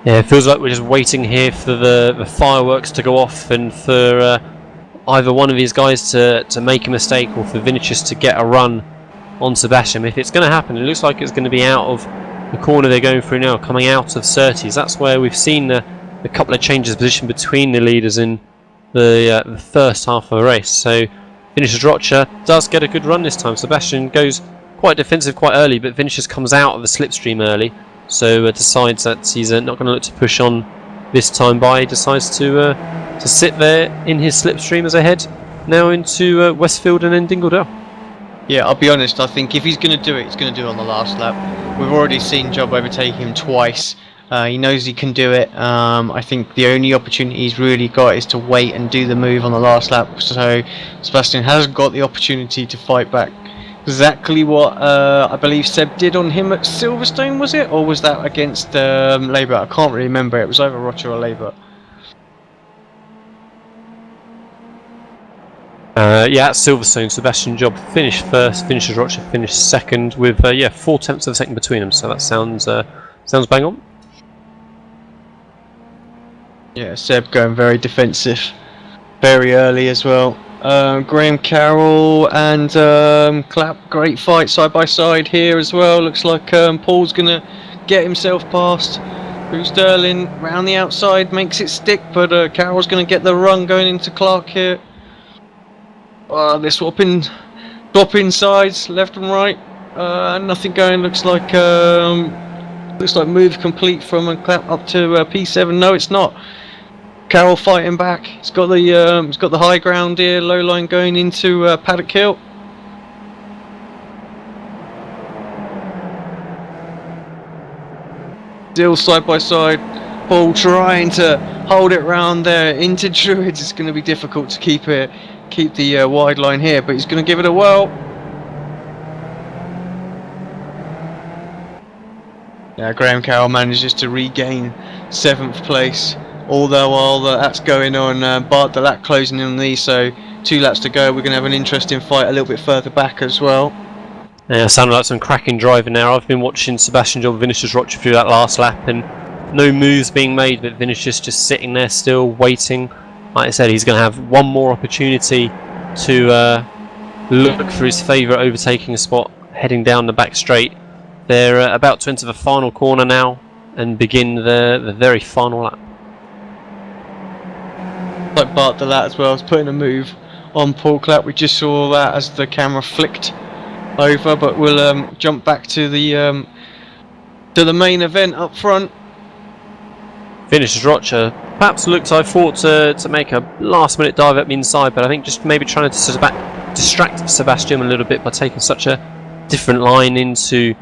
Yeah, it feels like we're just waiting here for the fireworks to go off and for either one of these guys to make a mistake or for Vinicius to get a run on Sebastian. If it's going to happen, it looks like it's going to be out of the corner they're going through now, coming out of Surtees. That's where we've seen a couple of changes of position between the leaders in the first half of the race. So Vinicius Rocha does get a good run this time. Sebastian goes quite defensive quite early, but Vinicius comes out of the slipstream early. So decides that he's not going to look to push on this time by. He decides to sit there in his slipstream as they head now into Westfield and then Dingledale. Yeah, I'll be honest, I think if he's going to do it, he's going to do it on the last lap. We've already seen Job overtake him twice. He knows he can do it. I think the only opportunity he's really got is to wait and do the move on the last lap. So Sebastian has got the opportunity to fight back. Exactly what I believe Seb did on him at Silverstone, was it? Or was that against Labour? I can't really remember. It was either Rocha or Labour. Yeah, at Silverstone, Sebastian Job finished first, Vinicius Rocha finished second with 4/10 of a second between them. So that sounds bang on. Yeah, Seb going very defensive, very early as well. Graham Carroll and Clapp, great fight side by side here as well. Looks like Paul's gonna get himself past through Sterling round the outside, makes it stick, but Carroll's gonna get the run going into Clarke here. They're swapping sides left and right. Nothing going. Looks like move complete from Clapp up to P7. No, it's not. Carroll fighting back. He's got the high ground here. Low line going into Paddock Hill. Still side by side. Paul trying to hold it round there into Druids. It's going to be difficult to keep the wide line here, but he's going to give it a whirl. Now Graham Carroll manages to regain 7th place. Although while that's going on, Bart Delat closing in on these, so 2 laps to go. We're going to have an interesting fight a little bit further back as well. Yeah, sounded like some cracking driving now. I've been watching Sebastian Job and Vinicius Rocha through that last lap, and no moves being made, but Vinicius just sitting there still waiting. Like I said, he's going to have one more opportunity to look for his favourite overtaking spot, heading down the back straight. They're about to enter the final corner now and begin the very final lap. Like Bart Delat as well, is putting a move on Paul Clapp. We just saw that as the camera flicked over, but we'll jump back to the main event up front. Vinicius Rocha perhaps looked, I thought, to make a last minute dive up the inside, but I think just maybe trying to distract Sebastian a little bit by taking such a different line into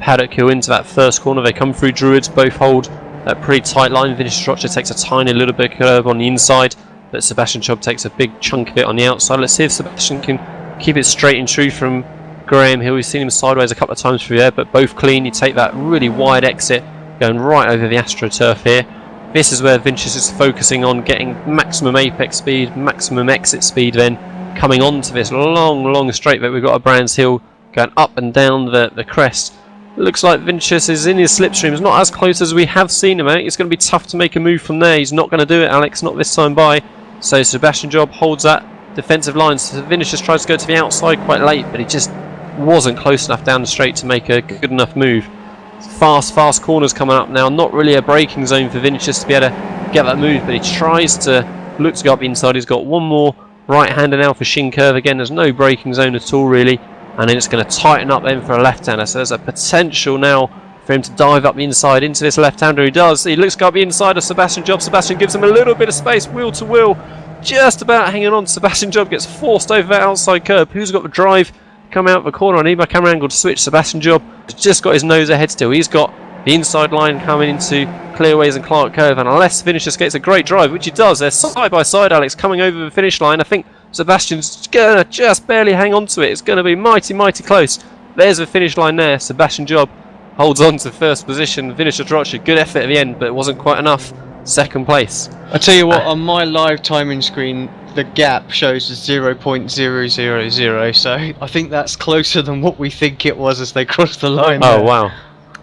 Paddock Hill, into that first corner. They come through Druids, both hold a pretty tight line. Vinicius Rocha takes a tiny little bit of curve on the inside, but Sebastian Job takes a big chunk of it on the outside. Let's see if Sebastian can keep it straight and true from Graham Hill. We've seen him sideways a couple of times through there, but both clean. You take that really wide exit going right over the AstroTurf here. This is where Vinicius is focusing on getting maximum apex speed, maximum exit speed, then coming onto this long straight that we've got at Brands Hill, going up and down the crest looks like Vinicius is in his slipstream. It's not as close as we have seen him out. It's going to be tough to make a move from there. He's not going to do it, Alex, not this time by. So Sebastian Job holds that defensive line. So Vinicius tries to go to the outside quite late, but he just wasn't close enough down the straight to make a good enough move. Fast corners coming up now. Not really a braking zone for Vinicius to be able to get that move, but he tries to look to go up the inside. He's got one more right-hander now for shin curve. Again, there's no braking zone at all really, and then it's going to tighten up then for a left-hander. So there's a potential now for him to dive up the inside into this left-hander. He does. He looks to go up the inside of Sebastian Job. Sebastian gives him a little bit of space, wheel to wheel, just about hanging on. Sebastian Job gets forced over that outside curb. Who's got the drive? Come out of the corner. I need my camera angle to switch. Sebastian Job has just got his nose ahead still. He's got the inside line coming into Clearways and Clarke Curve, and unless Vinicius gets a great drive, which he does, they're side by side, Alex, coming over the finish line. I think Sebastian's gonna just barely hang on to it. It's gonna be mighty close. There's the finish line there. Sebastian Job holds on to first position. Vinicius Rocha, good effort at the end, but it wasn't quite enough. Second place. I tell you what, on my live timing screen, the gap shows 0.000, so I think that's closer than what we think it was as they crossed the line. Oh wow.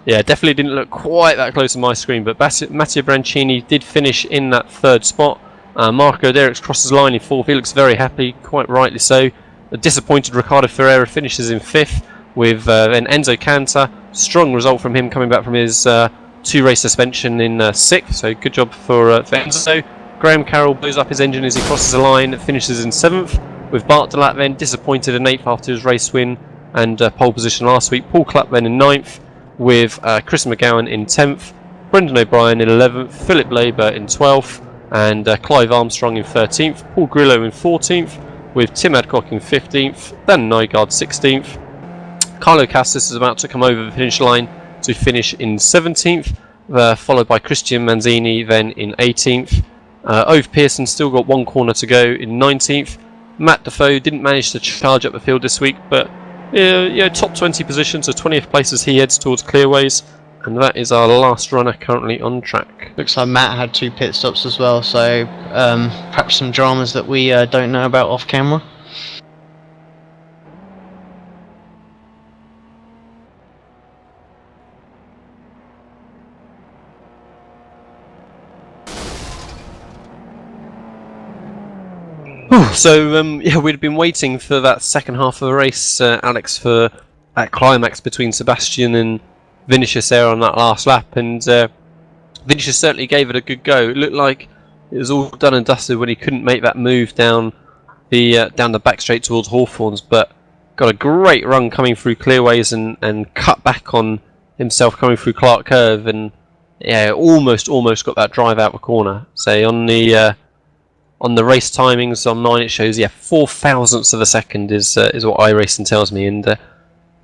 Yeah, definitely didn't look quite that close on my screen, but Matteo Brancini did finish in that third spot. Marco Derricks crosses the line in fourth. He looks very happy, quite rightly so. A disappointed Ricardo Ferreira finishes in fifth, with then Enzo Cantor. Strong result from him coming back from his two-race suspension in sixth, so good job for Enzo. Graham Carroll blows up his engine as he crosses the line, finishes in seventh, with Bart de Laat then disappointed in eighth after his race win and pole position last week. Paul Clapp then in ninth, with Chris McGowan in 10th, Brendan O'Brien in 11th, Philip Labour in 12th, and Clive Armstrong in 13th, Paul Grillo in 14th, with Tim Adcock in 15th, Dan Nygaard 16th. Carlo Cassis is about to come over the finish line to finish in 17th, followed by Christian Manzini then in 18th. Ove Pearson still got one corner to go in 19th. Matt Dafoe didn't manage to charge up the field this week, but top 20 position, so 20th place as he heads towards Clearways, and that is our last runner currently on track. Looks like Matt had 2 pit stops as well, so perhaps some dramas that we don't know about off camera. So we'd been waiting for that second half of the race, Alex, for that climax between Sebastian and Vinicius there on that last lap, and Vinicius certainly gave it a good go. It looked like it was all done and dusted when he couldn't make that move down the back straight towards Hawthorns, but got a great run coming through Clearways and cut back on himself coming through Clarke Curve, and almost got that drive out the corner. So on the race timings online, it shows 4 thousandths of a second is what iRacing tells me, and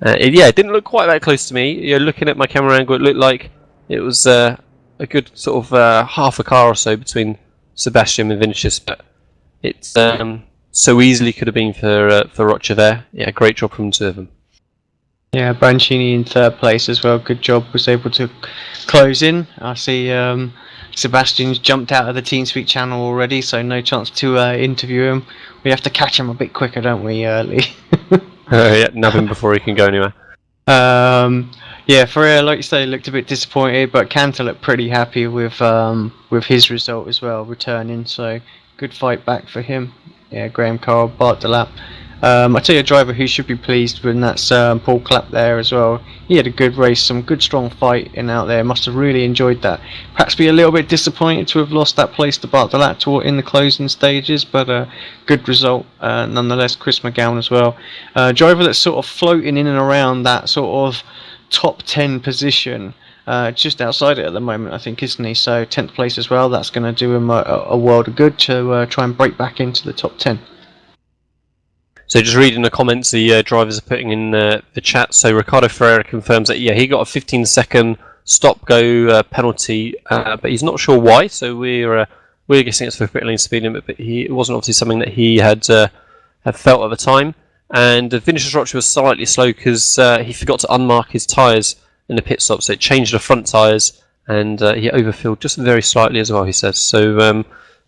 it didn't look quite that close to me. Looking at my camera angle, it looked like it was a good sort of half a car or so between Sebastian and Vinicius, but it's so easily could have been for Rocha there. Yeah, great job from the two of them. Yeah, Brancini in third place as well. Good job, was able to close in. I see Sebastian's jumped out of the TeamSpeak channel already, so no chance to interview him. We have to catch him a bit quicker, don't we, Lee? Nab him before he can go anywhere. Ferreira, like you say, looked a bit disappointed, but Cantor looked pretty happy with his result as well, returning. So good fight back for him. Yeah, Graham Carroll, Bart de Laat. I tell you a driver who should be pleased with, and that's Paul Clapp there as well. He had a good race, some good strong fighting out there. Must have really enjoyed that. Perhaps be a little bit disappointed to have lost that place to Bart de Laat in the closing stages, but good result nonetheless. Chris McGowan as well. Driver that's sort of floating in and around that sort of top 10 position. Just outside it at the moment, I think, isn't he? So 10th place as well. That's going to do him a world of good to try and break back into the top 10. So just reading the comments the drivers are putting in the chat. So Ricardo Ferreira confirms that he got a 15-second stop-go penalty, but he's not sure why. So we're guessing it's for pit lane speed limit, but it wasn't obviously something that he had felt at the time. And Vinicius Rocha was slightly slow because he forgot to unmark his tyres in the pit stop, so it changed the front tyres, and he overfilled just very slightly as well, he says. So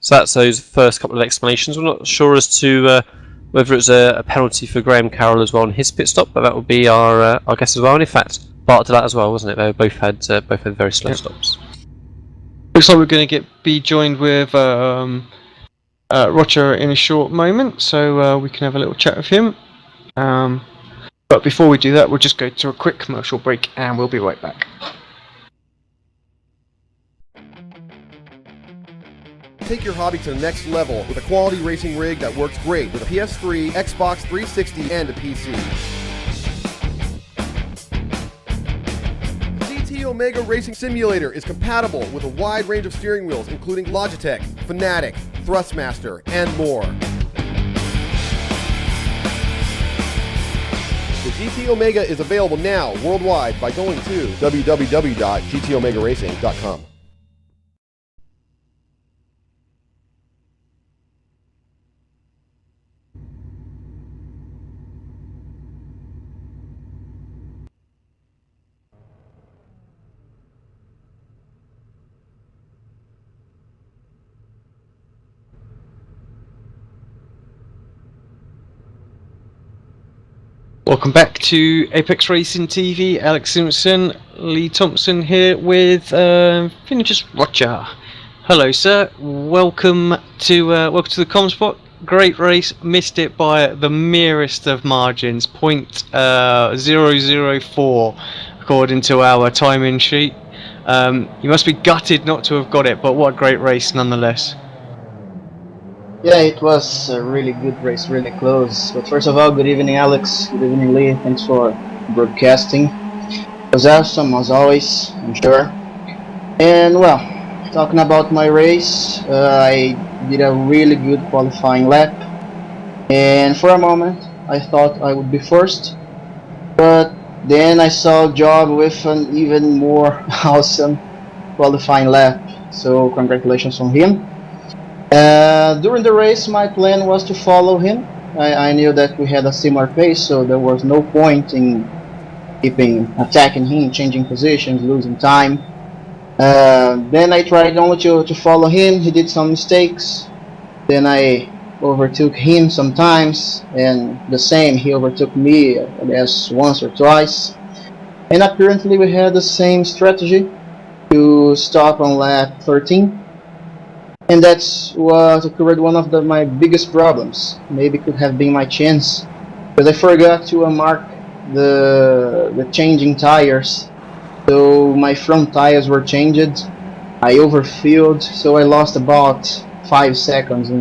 that's those first couple of explanations. We're not sure as to whether it's a penalty for Graham Carroll as well on his pit stop, but that would be our guess as well. And in fact, part of that as well, wasn't it? They both had very slow stops. Looks like we're going to be joined with Roger in a short moment, so we can have a little chat with him. But before we do that, we'll just go to a quick commercial break, and we'll be right back. Take your hobby to the next level with a quality racing rig that works great with a PS3, Xbox 360, and a PC. GT Omega Racing Simulator is compatible with a wide range of steering wheels, including Logitech, Fanatec, Thrustmaster, and more. The GT Omega is available now worldwide by going to www.gtomegaracing.com. Welcome back to Apex Racing TV. Alex Simpson, Lee Thompson here with just Roger. Hello, sir. Welcome to the Comspot. Great race. Missed it by the merest of margins, 0.004 according to our timing sheet. You must be gutted not to have got it, but what a great race nonetheless. Yeah, it was a really good race, really close. But first of all, good evening, Alex. Good evening, Lee. Thanks for broadcasting. It was awesome, as always, I'm sure. And, well, talking about my race, I did a really good qualifying lap. And for a moment, I thought I would be first. But then I saw Job with an even more awesome qualifying lap. So, congratulations on him. During the race, my plan was to follow him. I knew that we had a similar pace, so there was no point in attacking him, changing positions, losing time. Then I tried only to follow him. He did some mistakes. Then I overtook him sometimes, and the same, he overtook me, I guess, once or twice. And apparently we had the same strategy to stop on lap 13. And that's what occurred one of my biggest problems. Maybe could have been my chance, because I forgot to mark the changing tires. So my front tires were changed. I overfilled, so I lost about 5 seconds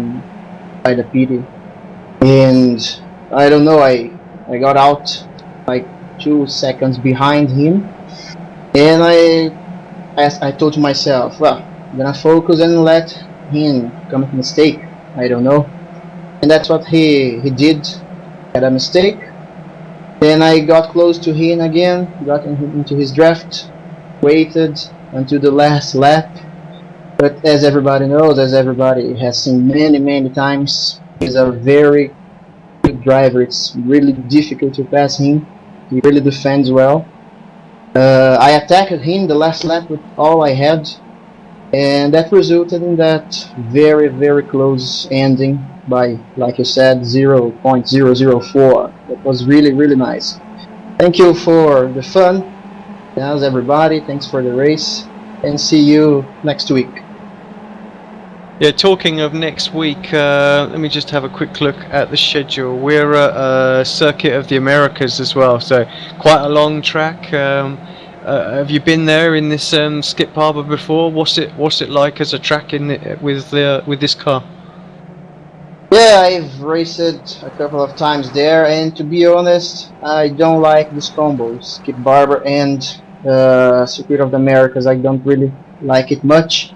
by the PT. And I don't know, I got out like 2 seconds behind him. And I told to myself, well, I'm gonna focus and let him commit a mistake. I don't know. And that's what he did. Had a mistake. Then I got close to him again, got into his draft, waited until the last lap. But as everybody knows, as everybody has seen many times, he's a very good driver. It's really difficult to pass him. He really defends well. I attacked him the last lap with all I had, and that resulted in that very close ending by, like you said, 0.004. That was really nice. Thank you for the fun. How's everybody? Thanks for the race, and see you next week. Yeah, talking of next week, let me just have a quick look at the schedule. We're at Circuit of the Americas as well, so quite a long track. Have you been there in this Skip Barber before? What's it like as a track with this car? Yeah, I've raced a couple of times there, and to be honest, I don't like this combo, Skip Barber and Circuit of the Americas. I don't really like it much.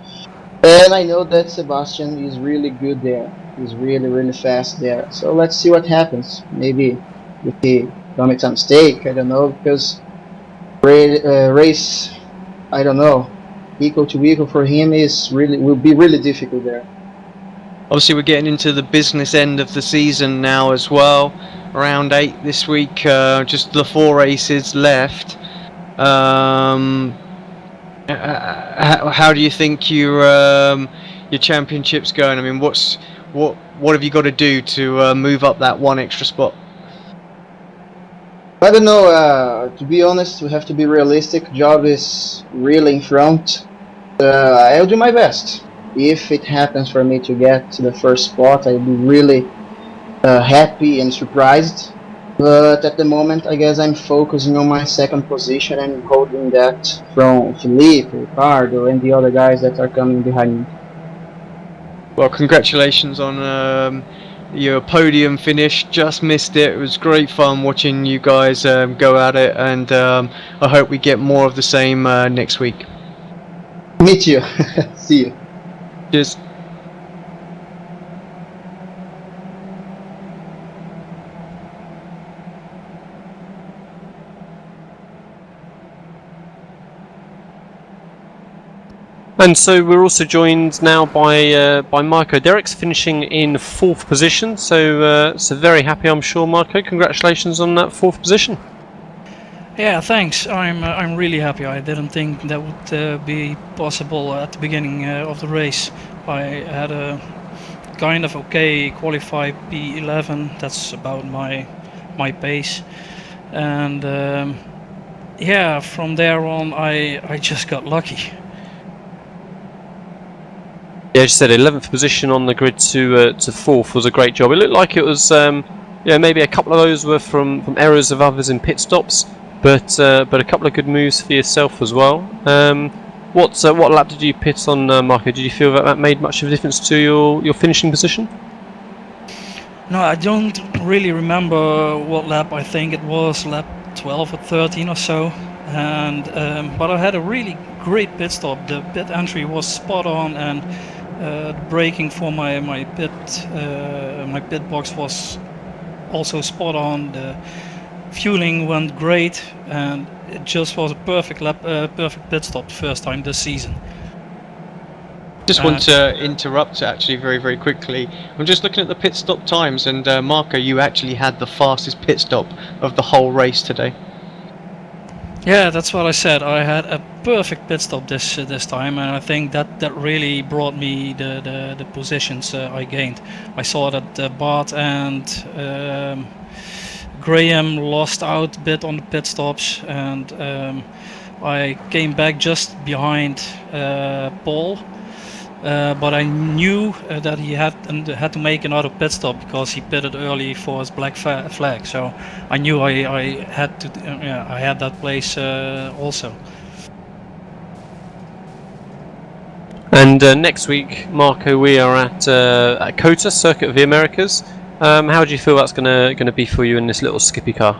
And I know that Sebastian is really good there. He's really fast there. So let's see what happens. Maybe if he commits a mistake, I don't know, because race, I don't know, equal to equal for him will be really difficult there. Obviously, we're getting into the business end of the season now as well. Round 8 this week, just the 4 races left. How do you think your championship's going? I mean, what have you got to do to move up that one extra spot? I don't know, to be honest, we have to be realistic. Job is really in front. I'll do my best. If it happens for me to get to the first spot, I'll be really happy and surprised. But at the moment, I guess I'm focusing on my second position and holding that from Felipe, Ricardo, and the other guys that are coming behind me. Well, congratulations on your podium finish. Just missed it. It was great fun watching you guys go at it, and I hope we get more of the same next week. Meet you. See you. Cheers. And so we're also joined now by Marco. Derek's finishing in 4th position, so very happy, I'm sure, Marco. Congratulations on that 4th position. Yeah, thanks. I'm really happy. I didn't think that would be possible at the beginning of the race. I had a kind of okay qualified P11. That's about my pace, and yeah, from there on I just got lucky. Yeah, as you said, 11th position on the grid to 4th was a great job. It looked like it was, maybe a couple of those were from errors of others in pit stops, but a couple of good moves for yourself as well. What lap did you pit on, Marco? Did you feel that made much of a difference to your finishing position? No, I don't really remember what lap. I think it was lap 12 or 13 or so. And but I had a really great pit stop. The pit entry was spot on, and the braking for my pit box was also spot on. The fueling went great, and it just was a perfect pit stop first time this season. Just want to interrupt actually very quickly. I'm just looking at the pit stop times, and Marco, you actually had the fastest pit stop of the whole race today. Yeah, that's what I said. I had a perfect pit stop this time, and I think that really brought me the positions I gained. I saw that Bart and Graham lost out a bit on the pit stops, and I came back just behind Paul. But I knew that he had to make another pit stop because he pitted early for his black flag. So I knew I had to. I had that place also. And next week, Marco, we are at COTA, Circuit of the Americas. How do you feel that's going to be for you in this little skippy car?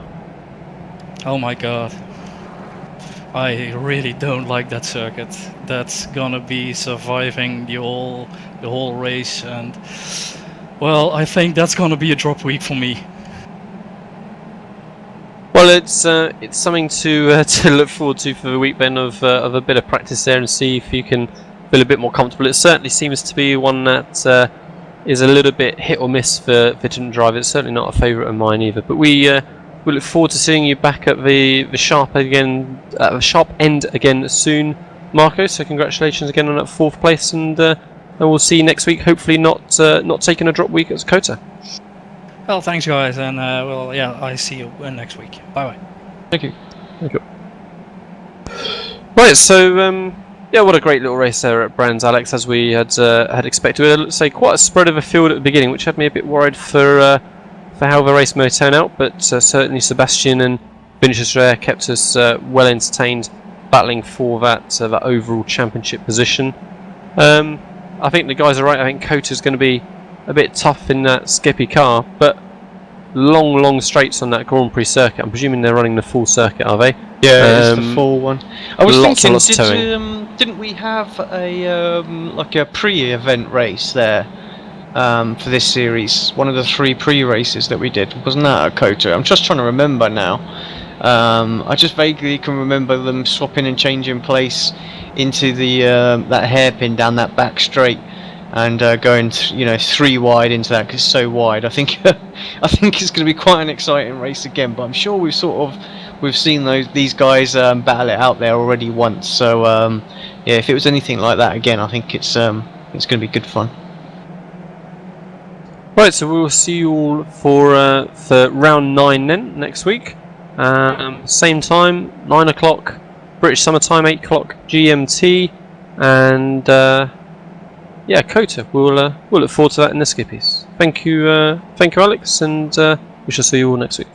Oh my God. I really don't like that circuit. That's gonna be surviving the whole race, and well, I think that's gonna be a drop week for me. Well, it's something to look forward to for the week then of a bit of practice there and see if you can feel a bit more comfortable. It certainly seems to be one that is a little bit hit or miss for different drivers. It's certainly not a favourite of mine either. But we look forward to seeing you back at the sharp end again soon, Marco. So congratulations again on that 4th place, and we'll see you next week. Hopefully not taking a drop week at COTA. Well, thanks guys, and well, yeah, I see you next week. Bye bye. Thank you. Thank you. Right, so yeah, what a great little race there at Brands, Alex, as we had expected. Let's say quite a spread of a field at the beginning, which had me a bit worried for how the race may turn out, but certainly Sebastian and Vinicius Rare kept us well entertained, battling for that overall championship position. I think the guys are right. I think COTA's going to be a bit tough in that skippy car, but long straights on that Grand Prix circuit. I'm presuming they're running the full circuit, are they? Yeah, it's the full one. I was thinking, didn't we have a like a pre-event race there for this series? One of the 3 pre-races that we did, wasn't that at COTA? I'm just trying to remember now. I just vaguely can remember them swapping and changing place into the that hairpin down that back straight, and going 3 wide into that, because it's so wide. I think it's going to be quite an exciting race again. But I'm sure we've seen these guys battle it out there already once. So yeah, if it was anything like that again, I think it's going to be good fun. Right, so we will see you all for round 9 then next week. Same time, 9 o'clock British Summer Time, 8 o'clock GMT, and yeah, Kota. We'll look forward to that in the skippies. Thank you, Alex, and we shall see you all next week.